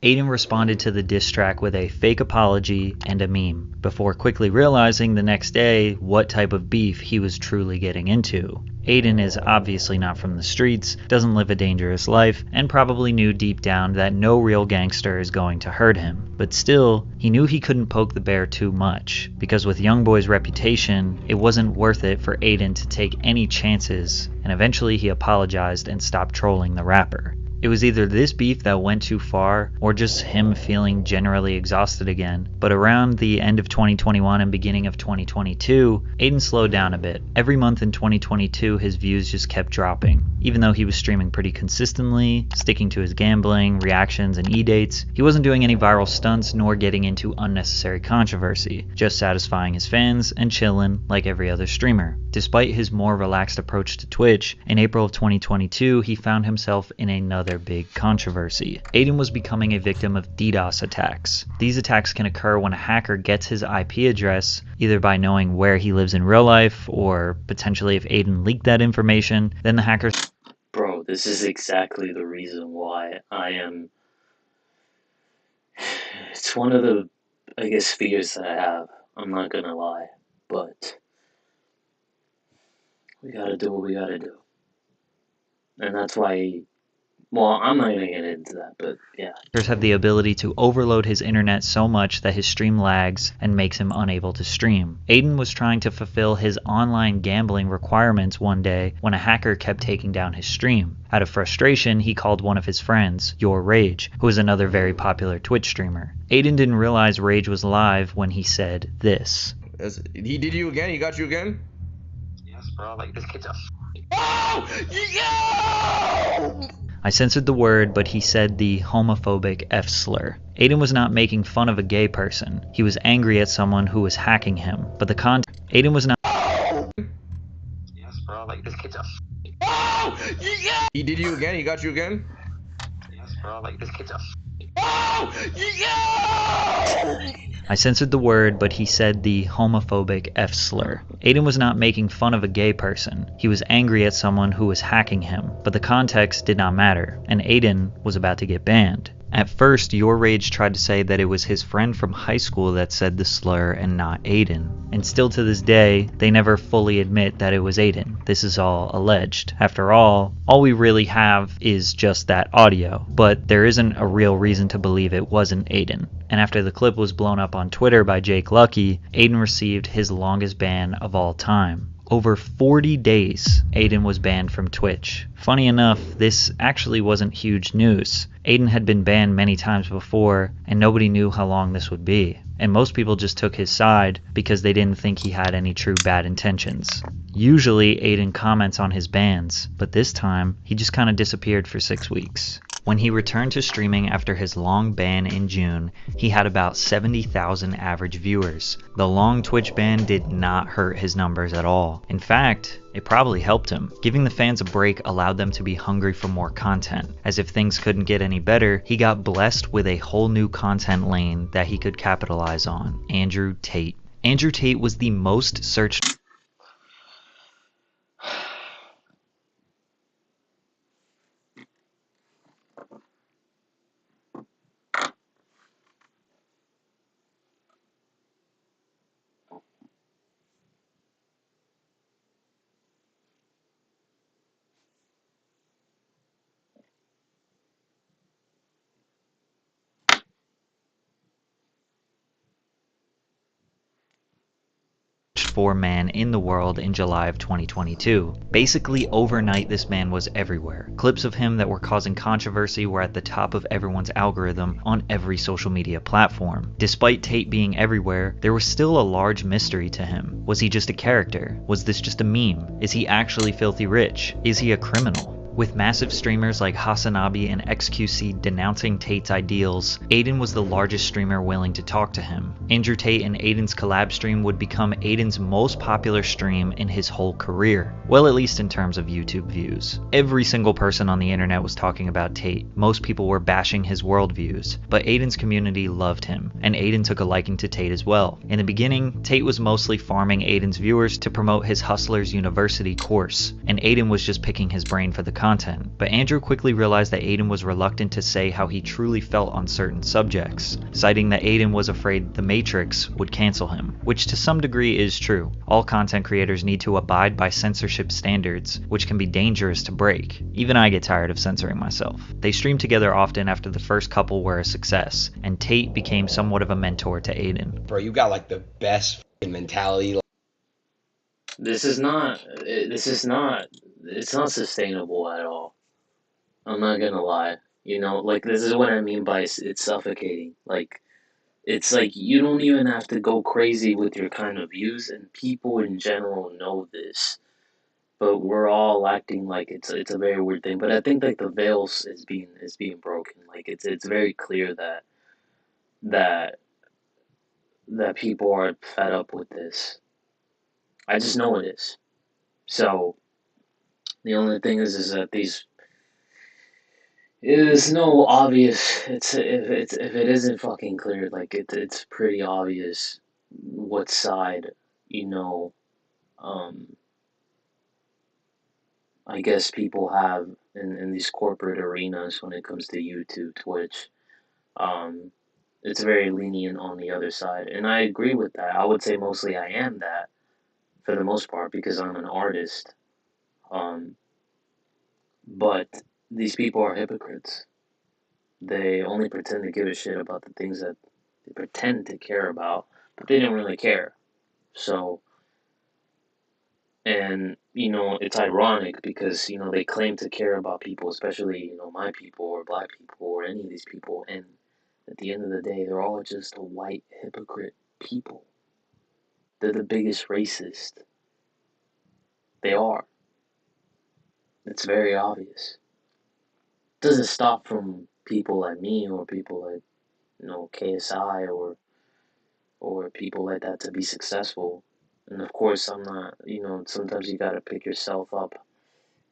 Aiden responded to the diss track with a fake apology and a meme, before quickly realizing the next day what type of beef he was truly getting into. Aiden is obviously not from the streets, doesn't live a dangerous life, and probably knew deep down that no real gangster is going to hurt him. But still, he knew he couldn't poke the bear too much, because with Youngboy's reputation, it wasn't worth it for Aiden to take any chances, and eventually he apologized and stopped trolling the rapper. It was either this beef that went too far, or just him feeling generally exhausted again. But around the end of 2021 and beginning of 2022, Aiden slowed down a bit. Every month in 2022, his views just kept dropping. Even though he was streaming pretty consistently, sticking to his gambling, reactions, and e-dates, he wasn't doing any viral stunts nor getting into unnecessary controversy, just satisfying his fans and chillin' like every other streamer. Despite his more relaxed approach to Twitch, in April of 2022, he found himself in another big controversy. Aiden was becoming a victim of DDoS attacks. These attacks can occur when a hacker gets his IP address, either by knowing where he lives in real life, or potentially if Aiden leaked that information, then the hacker... Bro, this is exactly the reason why I am... It's one of the, I guess, fears that I have. I'm not gonna lie. But we gotta do what we gotta do. And that's why... Well, I'm not going to get into that, but yeah. Hackers have the ability to overload his internet so much that his stream lags and makes him unable to stream. Aiden was trying to fulfill his online gambling requirements one day when a hacker kept taking down his stream. Out of frustration, he called one of his friends, Your Rage, who is another very popular Twitch streamer. Aiden didn't realize Rage was live when he said this. He did you again? He got you again? Yes, bro. Like, this kid's a... Oh! Yo! I censored the word, but he said the homophobic F-slur. Aiden was not making fun of a gay person. He was angry at someone who was hacking him. But the Aiden was not... Yes, bro. Like, this kid's a... Oh! Yeah! He did you again? He got you again? Yes, bro. Like, this kid's a... Oh! Yeah! I censored the word, but he said the homophobic F-slur. Aiden was not making fun of a gay person. He was angry at someone who was hacking him. But the context did not matter, and Aiden was about to get banned. At first, Your Rage tried to say that it was his friend from high school that said the slur and not Aiden. And still to this day, they never fully admit that it was Aiden. This is all alleged. After all we really have is just that audio. But there isn't a real reason to believe it wasn't Aiden. And after the clip was blown up on Twitter by Jake Lucky, Aiden received his longest ban of all time. Over 40 days, Aiden was banned from Twitch. Funny enough, this actually wasn't huge news. Aiden had been banned many times before, and nobody knew how long this would be. And most people just took his side because they didn't think he had any true bad intentions. Usually, Aiden comments on his bans, but this time, he just kinda disappeared for 6 weeks. When he returned to streaming after his long ban in June, he had about 70,000 average viewers. The long Twitch ban did not hurt his numbers at all. In fact, it probably helped him. Giving the fans a break allowed them to be hungry for more content. As if things couldn't get any better, he got blessed with a whole new content lane that he could capitalize on: Andrew Tate. Andrew Tate was the most searched for man in the world in July of 2022. Basically overnight, this man was everywhere. Clips of him that were causing controversy were at the top of everyone's algorithm on every social media platform. Despite Tate being everywhere, there was still a large mystery to him. Was he just a character? Was this just a meme? Is he actually filthy rich? Is he a criminal? With massive streamers like Hasanabi and XQC denouncing Tate's ideals, Aiden was the largest streamer willing to talk to him. Andrew Tate and Aiden's collab stream would become Aiden's most popular stream in his whole career. Well, at least in terms of YouTube views. Every single person on the internet was talking about Tate. Most people were bashing his worldviews, but Aiden's community loved him, and Aiden took a liking to Tate as well. In the beginning, Tate was mostly farming Aiden's viewers to promote his Hustlers University course, and Aiden was just picking his brain for the content. But Andrew quickly realized that Aiden was reluctant to say how he truly felt on certain subjects, citing that Aiden was afraid the Matrix would cancel him, which to some degree is true. All content creators need to abide by censorship standards, which can be dangerous to break. Even I get tired of censoring myself. They streamed together often after the first couple were a success, and Tate became somewhat of a mentor to Aiden. Bro, you got like the best mentality. It's not sustainable at all. I'm not gonna lie. Like, this is what I mean by it's suffocating. Like, it's like you don't even have to go crazy with your kind of views, and people in general know this. But we're all acting like it's a very weird thing. But I think like the veil is being broken. Like, it's very clear that that people are fed up with this. I just know it is. So the only thing is that these it is no obvious. If it isn't fucking clear, like it's pretty obvious what side, you know. I guess people have in these corporate arenas when it comes to YouTube, Twitch. Um, it's very lenient on the other side, and I agree with that. I would say mostly I am that for the most part because I'm an artist. Um, but these people are hypocrites. They only pretend to give a shit about the things that they pretend to care about, but they don't really care. So, and it's ironic because they claim to care about people, especially my people or black people or any of these people, and at the end of the day, they're all just a white hypocrite people. They're the biggest racist. They are. It's very obvious. It doesn't stop from people like me or people like KSI or people like that to be successful. And of course, I'm not, sometimes you gotta pick yourself up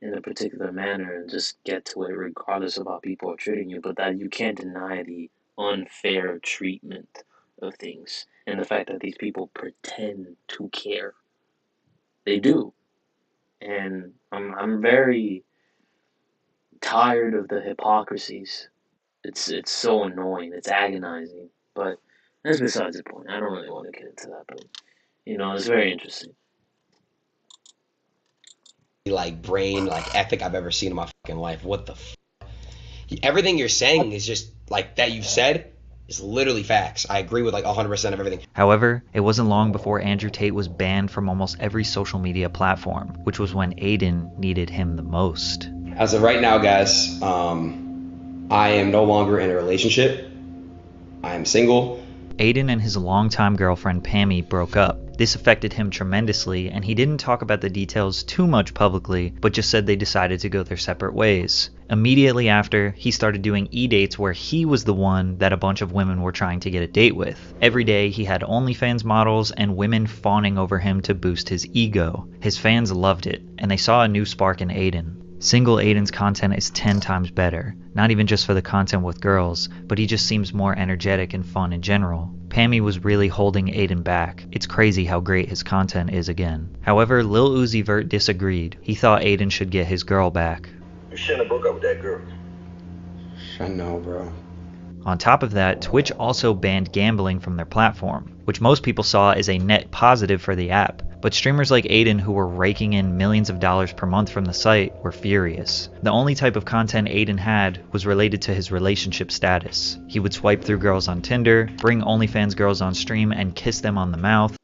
in a particular manner and just get to it regardless of how people are treating you. But that you can't deny the unfair treatment of things and the fact that these people pretend to care. They do. And I'm very tired of the hypocrisies. It's so annoying. It's agonizing. But that's besides the point. I don't really want to get into that, but it's very interesting. Like brain, like ethic I've ever seen in my fucking life. What the everything you're saying is just like that you said is literally facts. I agree with like 100% of everything. However, it wasn't long before Andrew Tate was banned from almost every social media platform, which was when Aiden needed him the most. As of right now, guys, I am no longer in a relationship. I am single. Aiden and his longtime girlfriend Pammy broke up. This affected him tremendously, and he didn't talk about the details too much publicly, but just said they decided to go their separate ways. Immediately after, he started doing e-dates where he was the one that a bunch of women were trying to get a date with. Every day, he had OnlyFans models and women fawning over him to boost his ego. His fans loved it, and they saw a new spark in Aiden. Single Aiden's content is 10 times better, not even just for the content with girls, but he just seems more energetic and fun in general. Pammy was really holding Aiden back. It's crazy how great his content is again. However, Lil Uzi Vert disagreed. He thought Aiden should get his girl back. You shouldn't have broke up with that girl. I know, bro. On top of that, Twitch also banned gambling from their platform, which most people saw as a net positive for the app. But streamers like Aiden, who were raking in millions of dollars per month from the site, were furious. The only type of content Aiden had was related to his relationship status. He would swipe through girls on Tinder, bring OnlyFans girls on stream and kiss them on the mouth.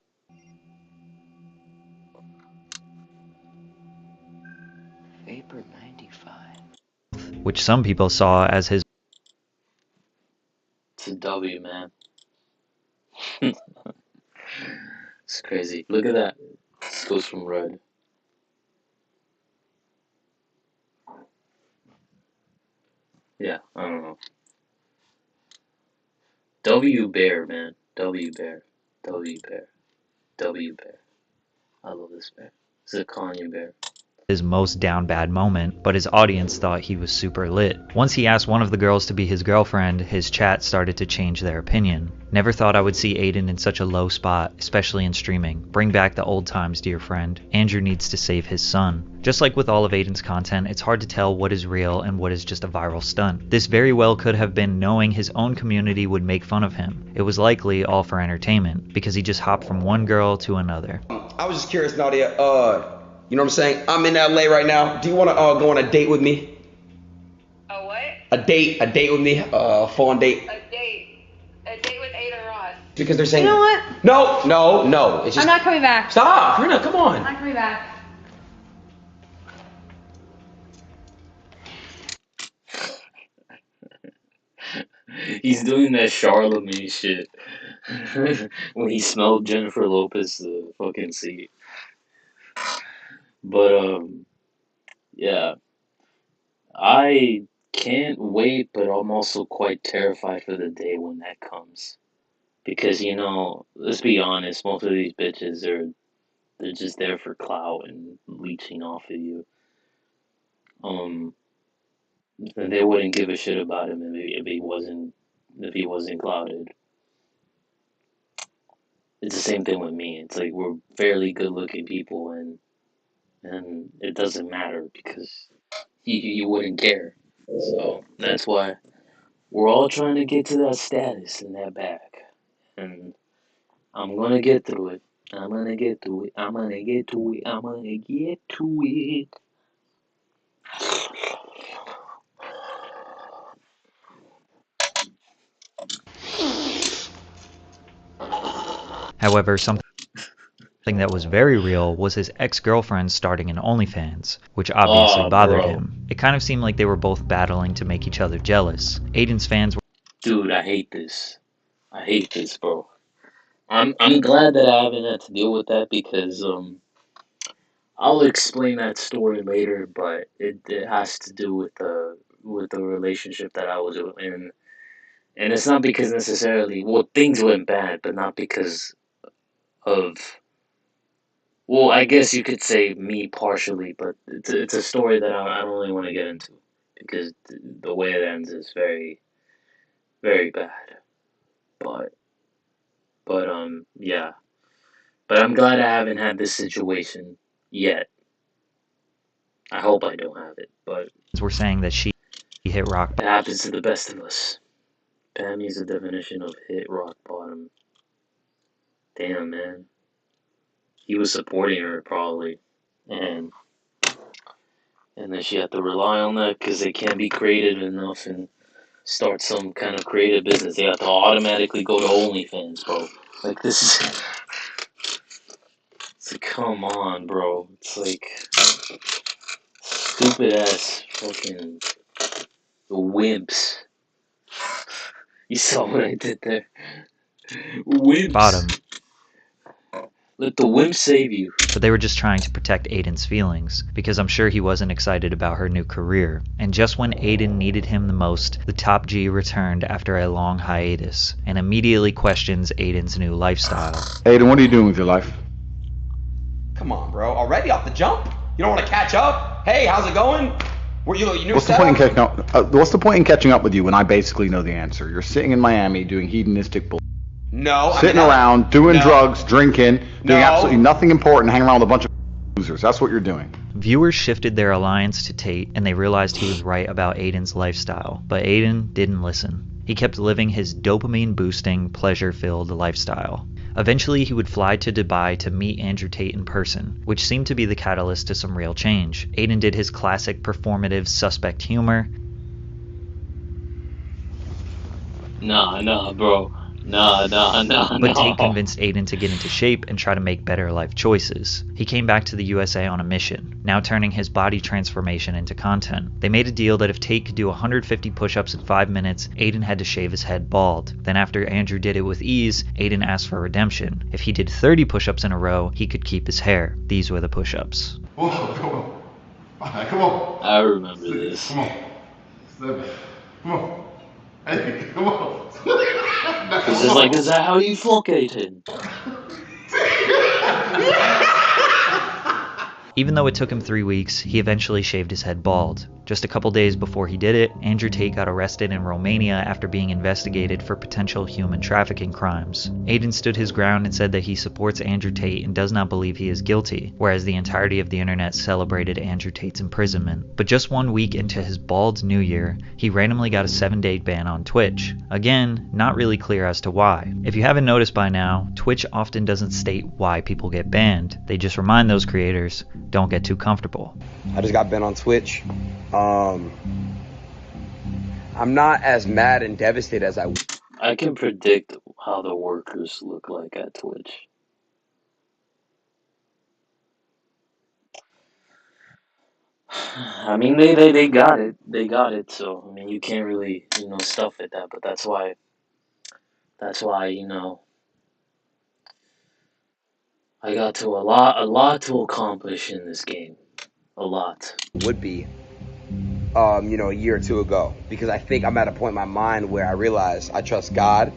Vapor 95. Which some people saw as his... It's a W, man. It's crazy. Look at that. This goes from red. Yeah, I don't know. W Bear, man. W Bear. W Bear. W Bear. I love this bear. It's a Kanye bear. His most down bad moment, but his audience thought he was super lit. Once he asked one of the girls to be his girlfriend, his chat started to change their opinion. Never thought I would see Aiden in such a low spot, especially in streaming. Bring back the old times, dear friend. Andrew needs to save his son. Just like with all of Aiden's content, it's hard to tell what is real and what is just a viral stunt. This very well could have been knowing his own community would make fun of him. It was likely all for entertainment, because he just hopped from one girl to another. I was just curious, Nadia, you know what I'm saying? I'm in LA right now. Do you want to go on a date with me? A what? A date with me, a phone date. A date with Ada Ross. Because they're saying. You know what? No. It's just. I'm not coming back. Stop, Rina, come on. I'm not coming back. He's doing that Charlemagne shit when he smelled Jennifer Lopez fucking seat. But yeah, I can't wait, but I'm also quite terrified for the day when that comes. Because let's be honest, most of these bitches they're just there for clout and leeching off of you. They wouldn't give a shit about him if he wasn't clouded. It's the same thing with me. It's like we're fairly good looking people and it doesn't matter because you wouldn't care. So that's why we're all trying to get to that status in that bag. And I'm gonna get through it. I'm gonna get to it. I'm gonna get to it. I'm gonna get to it. However, something that was very real was his ex-girlfriend starting an OnlyFans, which obviously bothered him. It kind of seemed like they were both battling to make each other jealous. Aiden's fans were... Dude, I hate this. I hate this, bro. I'm glad that I haven't had to deal with that because I'll explain that story later, but it has to do with the relationship that I was in. And it's not because necessarily, things went bad, but not because of, I guess you could say me partially, but it's a story that I don't really want to get into because the way it ends is very, very bad. But yeah. But I'm glad I haven't had this situation yet. I hope I don't have it, but... were saying that she he hit rock It happens to the best of us. Pammy's the definition of hit rock bottom. Damn, man. He was supporting her, probably. And then she had to rely on that because they can't be creative enough and start some kind of creative business. They have to automatically go to OnlyFans, bro. Like, this is... It's like, come on, bro. It's like... Stupid-ass fucking... wimps. You saw what I did there? Wimps. bottom. Let the wimp save you. But they were just trying to protect Aiden's feelings, because I'm sure he wasn't excited about her new career. And just when Aiden needed him the most, the top G returned after a long hiatus, and immediately questions Aiden's new lifestyle. Aiden, what are you doing with your life? Come on, bro. Already off the jump? You don't want to catch up? Hey, how's it going? What's the point in catching up? What's the point in catching up with you when I basically know the answer? You're sitting in Miami doing hedonistic bull. No. Sitting around, doing drugs, drinking, doing absolutely nothing important, hanging around with a bunch of losers. That's what you're doing. Viewers shifted their alliance to Tate, and they realized he was right about Aiden's lifestyle. But Aiden didn't listen. He kept living his dopamine-boosting, pleasure-filled lifestyle. Eventually, he would fly to Dubai to meet Andrew Tate in person, which seemed to be the catalyst to some real change. Aiden did his classic performative suspect humor. Nah, bro. Nah. But Tate convinced Aiden to get into shape and try to make better life choices. He came back to the USA on a mission, now turning his body transformation into content. They made a deal that if Tate could do 150 push-ups in 5 minutes, Aiden had to shave his head bald. Then after Andrew did it with ease, Aiden asked for redemption. If he did 30 push-ups in a row, he could keep his hair. These were the push-ups. Come on. Come on. I remember this. Come on. 7. Come on. Hey, come on. This is like, is that how you fuck Aiden? Even though it took him 3 weeks, he eventually shaved his head bald. Just a couple days before he did it, Andrew Tate got arrested in Romania after being investigated for potential human trafficking crimes. Aiden stood his ground and said that he supports Andrew Tate and does not believe he is guilty, whereas the entirety of the internet celebrated Andrew Tate's imprisonment. But just 1 week into his bald new year, he randomly got a 7-day ban on Twitch. Again, not really clear as to why. If you haven't noticed by now, Twitch often doesn't state why people get banned. They just remind those creators, don't get too comfortable. I just got banned on Twitch. I'm not as mad and devastated as I can predict how the workers look like at Twitch. I mean, they got it. They got it, so, I mean, you can't really, stuff at that, but that's why, I got to a lot to accomplish in this game. A lot. would be, a year or two ago. Because I think I'm at a point in my mind where I realize I trust God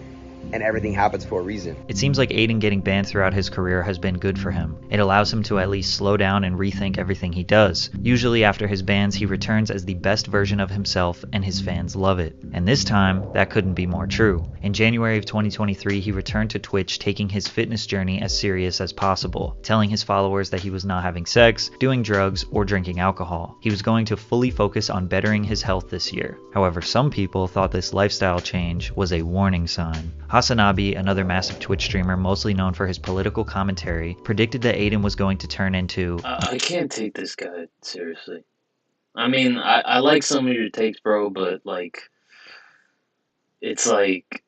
and everything happens for a reason. It seems like Aiden getting banned throughout his career has been good for him. It allows him to at least slow down and rethink everything he does. Usually after his bans, he returns as the best version of himself and his fans love it. And this time, that couldn't be more true. In January of 2023, he returned to Twitch taking his fitness journey as serious as possible, telling his followers that he was not having sex, doing drugs, or drinking alcohol. He was going to fully focus on bettering his health this year. However, some people thought this lifestyle change was a warning sign. Hasanabi, another massive Twitch streamer mostly known for his political commentary, predicted that Aiden was going to turn into... I can't take this guy seriously. I mean, I like some of your takes, bro, but, like, it's like...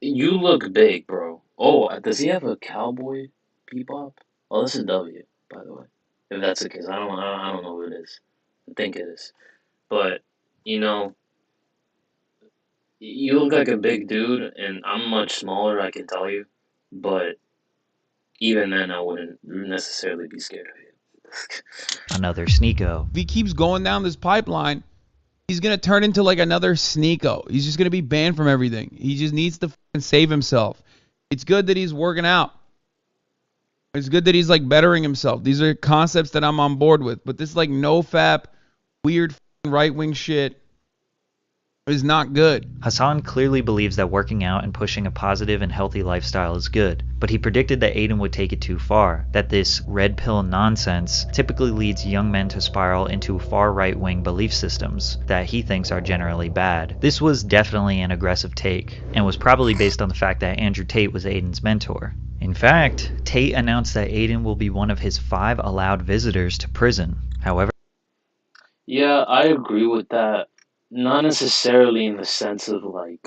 you look big, bro. Oh, does he have a cowboy bebop? Oh, that's a W, by the way. If that's the case, I don't know what it is. I think it is. But, you look like a big dude, and I'm much smaller, I can tell you. But even then, I wouldn't necessarily be scared of you. Another Sneeko. If he keeps going down this pipeline, he's going to turn into like another Sneeko. He's just going to be banned from everything. He just needs to save himself. It's good that he's working out. It's good that he's like bettering himself. These are concepts that I'm on board with. But this like no-fap, weird right-wing shit, is not good. Hassan clearly believes that working out and pushing a positive and healthy lifestyle is good, but he predicted that Aiden would take it too far, that this red pill nonsense typically leads young men to spiral into far right-wing belief systems that he thinks are generally bad. This was definitely an aggressive take, and was probably based on the fact that Andrew Tate was Aiden's mentor. In fact, Tate announced that Aiden will be one of his 5 allowed visitors to prison. However, Yeah, I agree with that. Not necessarily in the sense of like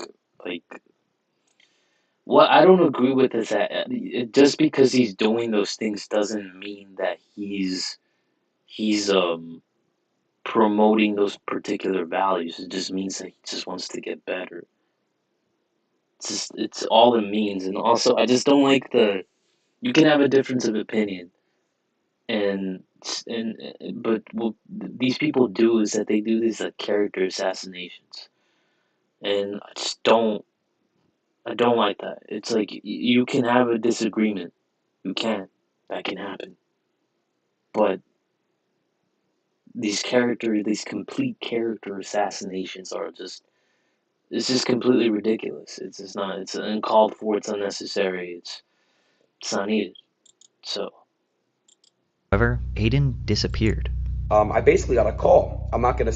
what I don't agree with is that just because he's doing those things doesn't mean that he's promoting those particular values. It just means that he just wants to get better. It's all it means. And also, I just don't like the you can have a difference of opinion, and but what these people do is that they do these like character assassinations, and I don't like that. It's like you can have a disagreement, you can, that can happen, but these complete character assassinations are just it's just completely ridiculous. It's just not. It's uncalled for. It's unnecessary. It's not needed. So. Aiden disappeared. I basically got a call. I'm not gonna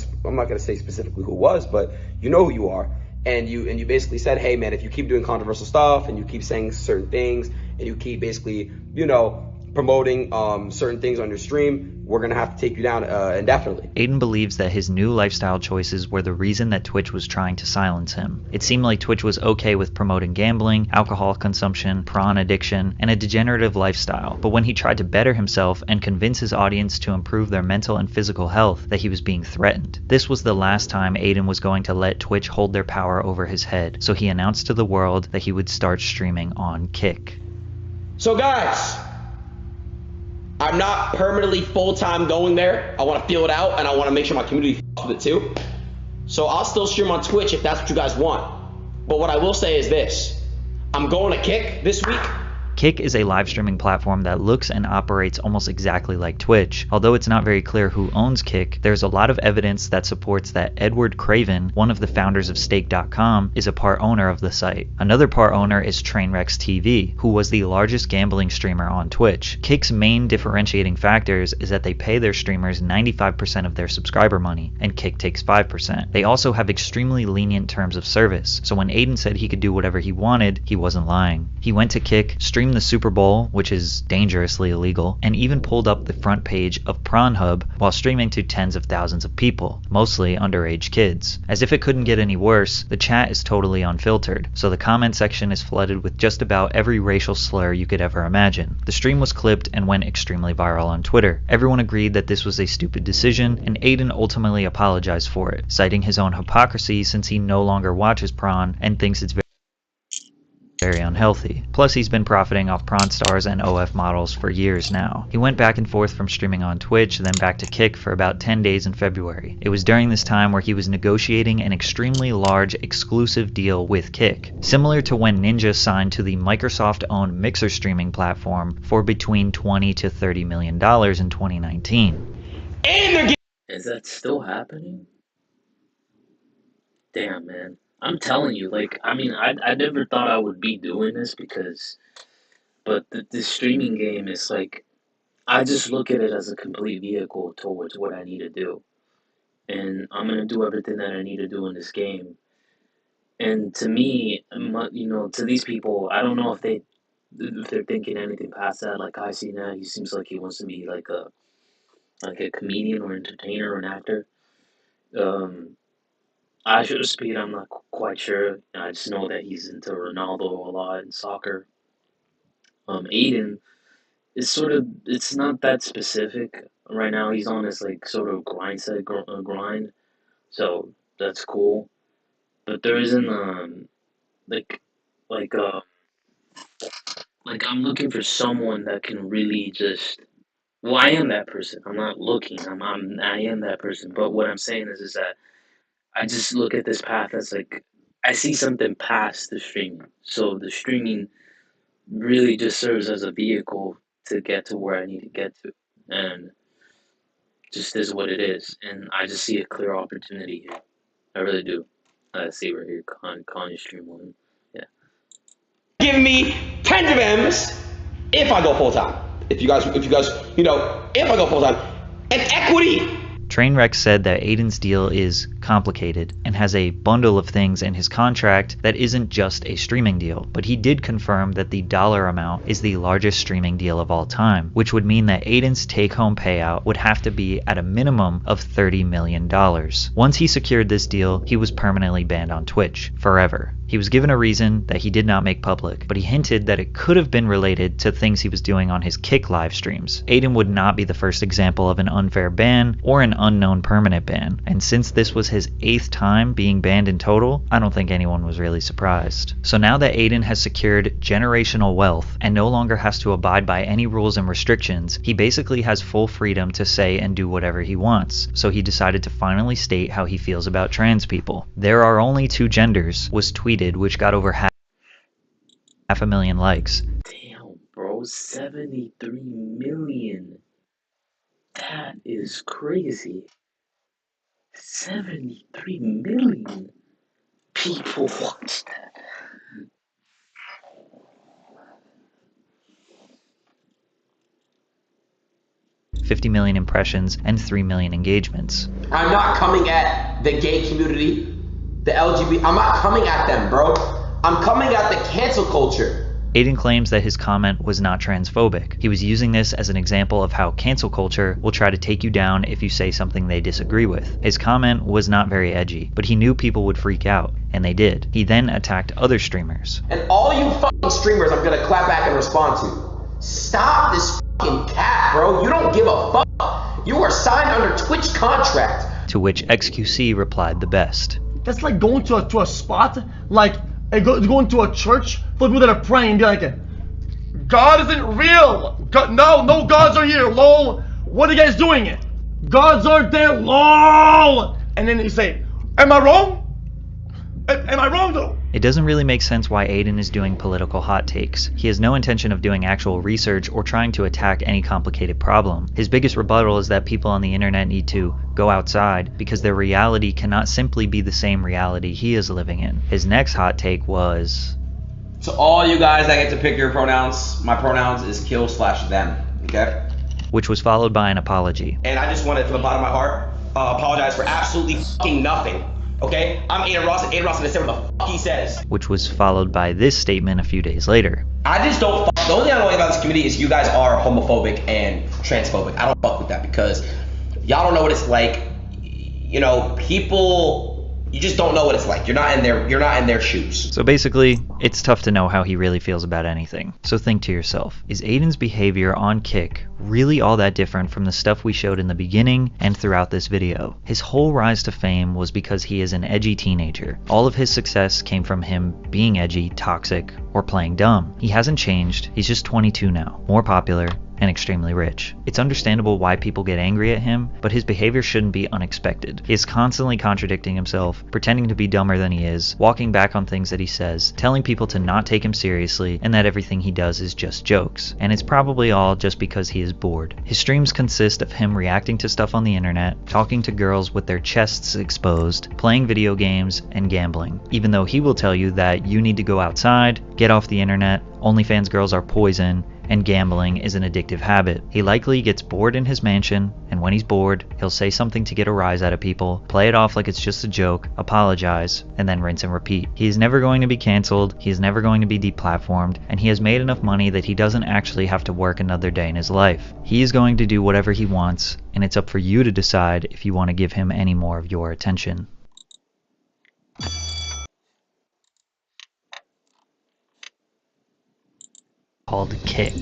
say specifically who it was, but you know who you are, and you basically said, hey man, if you keep doing controversial stuff and you keep saying certain things and you keep basically promoting certain things on your stream, we're gonna have to take you down indefinitely. Aiden believes that his new lifestyle choices were the reason that Twitch was trying to silence him. It seemed like Twitch was okay with promoting gambling, alcohol consumption, prawn addiction, and a degenerative lifestyle, but when he tried to better himself and convince his audience to improve their mental and physical health, that he was being threatened. This was the last time Aiden was going to let Twitch hold their power over his head, so he announced to the world that he would start streaming on Kick. So guys, I'm not permanently full-time going there. I want to feel it out, and I want to make sure my community f***s with it too. So I'll still stream on Twitch if that's what you guys want. But what I will say is this. I'm going to Kick this week. Kick is a live streaming platform that looks and operates almost exactly like Twitch. Although it's not very clear who owns Kick, there's a lot of evidence that supports that Edward Craven, one of the founders of Stake.com, is a part owner of the site. Another part owner is Trainwrecks TV, who was the largest gambling streamer on Twitch. Kick's main differentiating factors is that they pay their streamers 95% of their subscriber money, and Kick takes 5%. They also have extremely lenient terms of service, so when Aiden said he could do whatever he wanted, he wasn't lying. He went to Kick, streamed the Super Bowl, which is dangerously illegal, and even pulled up the front page of Pornhub while streaming to tens of thousands of people, mostly underage kids. As if it couldn't get any worse, the chat is totally unfiltered, so the comment section is flooded with just about every racial slur you could ever imagine. The stream was clipped and went extremely viral on Twitter. Everyone agreed that this was a stupid decision, and Aiden ultimately apologized for it, citing his own hypocrisy since he no longer watches prawn and thinks it's very unhealthy. Plus, he's been profiting off prawn stars and OF models for years now. He went back and forth from streaming on Twitch, then back to Kick for about 10 days in February. It was during this time where he was negotiating an extremely large exclusive deal with Kick, similar to when Ninja signed to the Microsoft-owned Mixer streaming platform for between $20 to $30 million in 2019. Is that still happening? Damn, man. I'm telling you, like, I mean, I never thought I would be doing this but the streaming game is like, I just look at it as a complete vehicle towards what I need to do. And I'm going to do everything that I need to do in this game. And to me, to these people, I don't know if they're thinking anything past that. Like, I see now, he seems like he wants to be like a comedian or entertainer or an actor. I should speed. I'm not quite sure. I just know that he's into Ronaldo a lot in soccer. Aiden is sort of. It's not that specific right now. He's on this like sort of grind. So that's cool. But there isn't like like uh like I'm looking for someone that can really just. Well, I am that person. I'm not looking. I am that person. But what I'm saying is that I just look at this path as like I see something past the streaming. So the streaming really just serves as a vehicle to get to where I need to get to, and just is what it is. And I just see a clear opportunity here. I really do. I see right here, Connie stream one. Yeah. Give me tens of M's if I go full time. If you guys, you know, if I go full time, and equity. Trainwreck said that Aiden's deal is complicated and has a bundle of things in his contract that isn't just a streaming deal, but he did confirm that the dollar amount is the largest streaming deal of all time, which would mean that Aiden's take-home payout would have to be at a minimum of $30 million. Once he secured this deal, he was permanently banned on Twitch, forever. He was given a reason that he did not make public, but he hinted that it could have been related to things he was doing on his Kick live streams. Aiden would not be the first example of an unfair ban or an unknown permanent ban, and since this was his 8th time being banned in total, I don't think anyone was really surprised. So now that Aiden has secured generational wealth and no longer has to abide by any rules and restrictions, he basically has full freedom to say and do whatever he wants. So he decided to finally state how he feels about trans people. There are only 2 genders was tweeted, which got over half a million likes. Damn, bro, 73 million. That is crazy. 73 million people watch that. $50 million impressions and 3 million engagements. I'm not coming at the gay community, the LGBT. I'm not coming at them, bro. I'm coming at the cancel culture. Aiden claims that his comment was not transphobic. He was using this as an example of how cancel culture will try to take you down if you say something they disagree with. His comment was not very edgy, but he knew people would freak out, and they did. He then attacked other streamers. And all you fucking streamers I'm gonna clap back and respond to. Stop this fucking cap, bro. You don't give a fuck. You are signed under Twitch contract. To which XQC replied the best. That's like going to a spot, like going to a church for people that are praying and be like, God isn't real. God, no gods are here, lol. What are you guys doing it? Gods aren't there, lol. And then you say, am I wrong? Am I wrong though? It doesn't really make sense why Aiden is doing political hot takes. He has no intention of doing actual research or trying to attack any complicated problem. His biggest rebuttal is that people on the internet need to go outside because their reality cannot simply be the same reality he is living in. His next hot take was... To all you guys that get to pick your pronouns, my pronouns is kill/them, okay? Which was followed by an apology. And I just wanted from the bottom of my heart, apologize for absolutely fucking nothing. Okay? I'm Aiden Ross, and Aiden Ross is gonna say what the fuck he says. Which was followed by this statement a few days later. I just don't fuck. The only thing I don't like about this community is you guys are homophobic and transphobic. I don't fuck with that because y'all don't know what it's like. You know, people, you just don't know what it's like. You're not in their shoes. So basically, it's tough to know how he really feels about anything. So think to yourself, is Aiden's behavior on Kick really all that different from the stuff we showed in the beginning and throughout this video? His whole rise to fame was because he is an edgy teenager. All of his success came from him being edgy, toxic, or playing dumb. He hasn't changed, he's just 22 now, more popular, and extremely rich. It's understandable why people get angry at him, but his behavior shouldn't be unexpected. He is constantly contradicting himself, pretending to be dumber than he is, walking back on things that he says, telling people to not take him seriously, and that everything he does is just jokes. And it's probably all just because he is bored. His streams consist of him reacting to stuff on the internet, talking to girls with their chests exposed, playing video games, and gambling. Even though he will tell you that you need to go outside, get off the internet, OnlyFans girls are poison, and gambling is an addictive habit. He likely gets bored in his mansion, and when he's bored, he'll say something to get a rise out of people, play it off like it's just a joke, apologize, and then rinse and repeat. He is never going to be cancelled, he is never going to be deplatformed, and he has made enough money that he doesn't actually have to work another day in his life. He is going to do whatever he wants, and it's up for you to decide if you want to give him any more of your attention. Called Kick.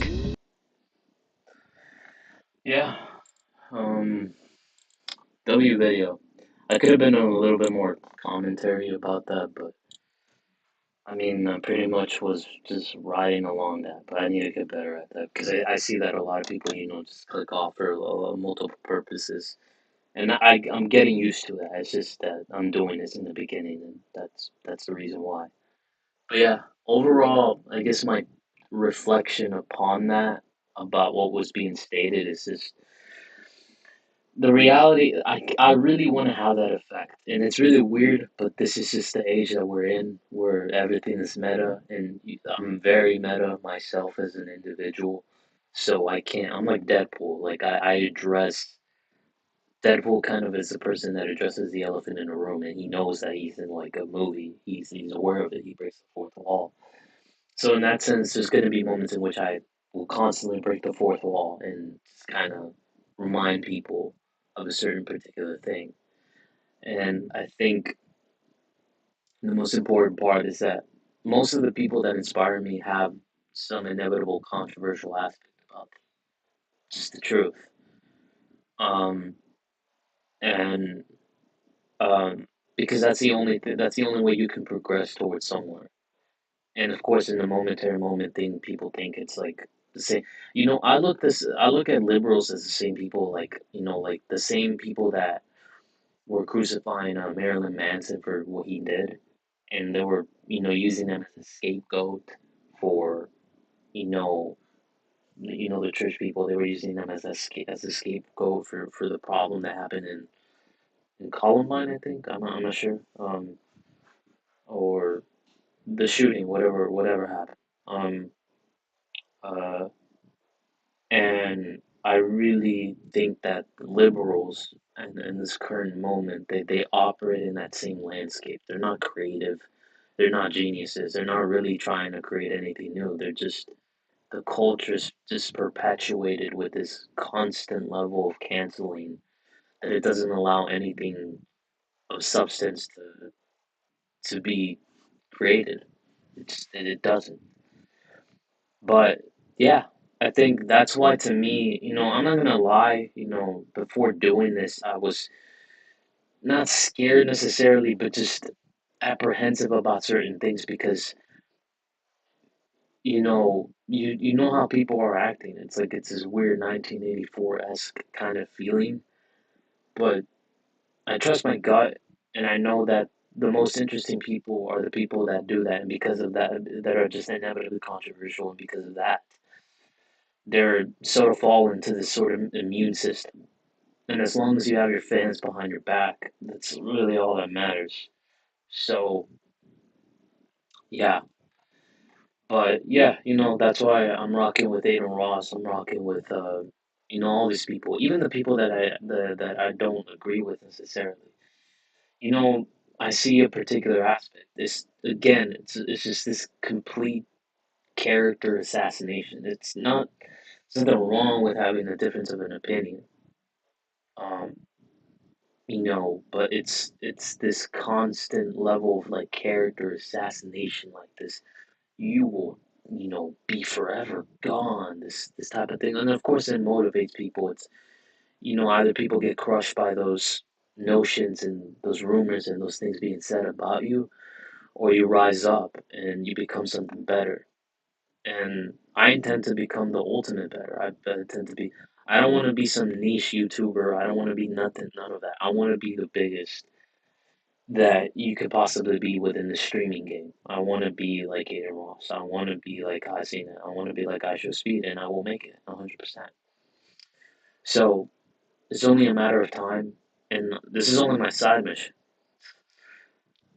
Yeah. W video. I could have been a little bit more commentary about that, but I mean, I pretty much was just riding along that, but I need to get better at that because I see that a lot of people, just click off for multiple purposes, and I'm getting used to it. It's just that I'm doing this in the beginning, and that's the reason why. But yeah, overall, I guess my reflection upon that about what was being stated is just the reality, I really want to have that effect, and it's really weird, but this is just the age that we're in, where everything is meta, and I'm very meta myself as an individual, so I can't. I'm like Deadpool. Like I address Deadpool kind of as the person that addresses the elephant in the room, and he knows that he's in like a movie. He's aware of it. He breaks the fourth wall. So in that sense, there's going to be moments in which I will constantly break the fourth wall and just kind of remind people of a certain particular thing. And I think the most important part is that most of the people that inspire me have some inevitable controversial aspect about them. Just the truth. Um, and because that's the only way you can progress towards somewhere. And of course, in the momentary moment thing, people think it's like the same. I look at liberals as the same people, like like the same people that were crucifying Marilyn Manson for what he did, and they were using him as a scapegoat for you know the church people. They were using them as as a scapegoat for the problem that happened in Columbine, I think. I'm not sure. Or the shooting, whatever happened. Uh, and I really think that liberals and in this current moment they operate in that same landscape. They're not creative, they're not geniuses, they're not really trying to create anything new. They're just the culture's just perpetuated with this constant level of canceling that it doesn't allow anything of substance to be created. It doesn't. But yeah, I think that's why to me, I'm not gonna lie, before doing this, I was not scared necessarily, but just apprehensive about certain things because, you know how people are acting. It's like it's this weird 1984-esque kind of feeling, but I trust my gut and I know that the most interesting people are the people that do that, and because of that, that are just inevitably controversial, and because of that, they're sort of fall into this sort of immune system. And as long as you have your fans behind your back, that's really all that matters. So, yeah. But yeah, that's why I'm rocking with Aiden Ross. I'm rocking with all these people, even the people that I don't agree with necessarily. You know, I see a particular aspect. This again, it's just this complete character assassination. There's nothing wrong with having a difference of an opinion. Um, but it's this constant level of like character assassination, like this you will be forever gone, this type of thing. And of course it motivates people. It's either people get crushed by those notions and those rumors and those things being said about you, or you rise up and you become something better. And I intend to become the ultimate better. I intend to be. I don't want to be some niche YouTuber. I don't want to be nothing, none of that. I want to be the biggest that you could possibly be within the streaming game. I want to be like Aiden Ross. I want to be like Hasina. I want to be like I Show Speed, and I will make it 100%. So it's only a matter of time, and this is only my side mission.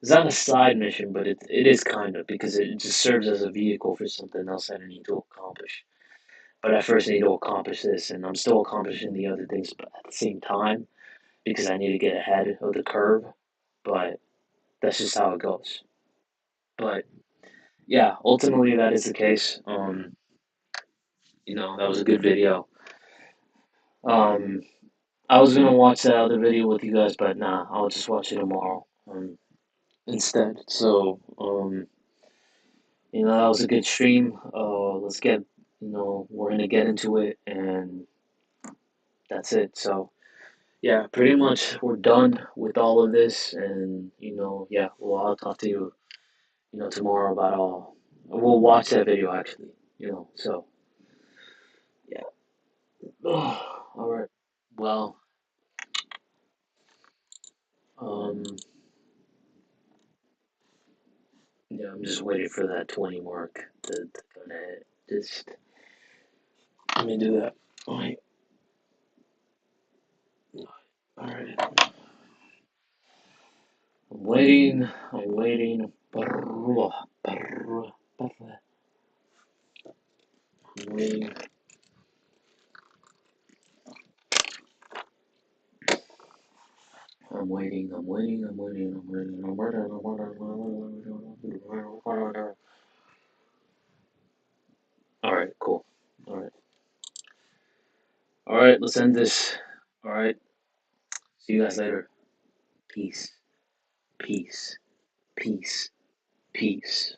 It's not a side mission, but it is kind of, because it just serves as a vehicle for something else that I need to accomplish. But I first need to accomplish this, and I'm still accomplishing the other things but at the same time because I need to get ahead of the curve. But that's just how it goes. But yeah, ultimately that is the case. That was a good video. Um, I was gonna watch that other video with you guys, but nah, I'll just watch it tomorrow instead. So, that was a good stream. Let's get, we're gonna get into it, and that's it. So, yeah, pretty much we're done with all of this, and yeah, well, I'll talk to you, tomorrow about all. We'll watch that video actually, So, yeah. All right. Well, um, yeah, I'm just waiting for that 20 mark to kind of hit. Just let me do that. All right. Alright. I'm waiting. I'm waiting. I'm waiting. I'm waiting. I'm waiting. I'm waiting. I'm waiting. I'm waiting. I'm waiting. Alright, cool. Alright, let's end this. Alright. See you guys later. Peace. Peace. Peace. Peace.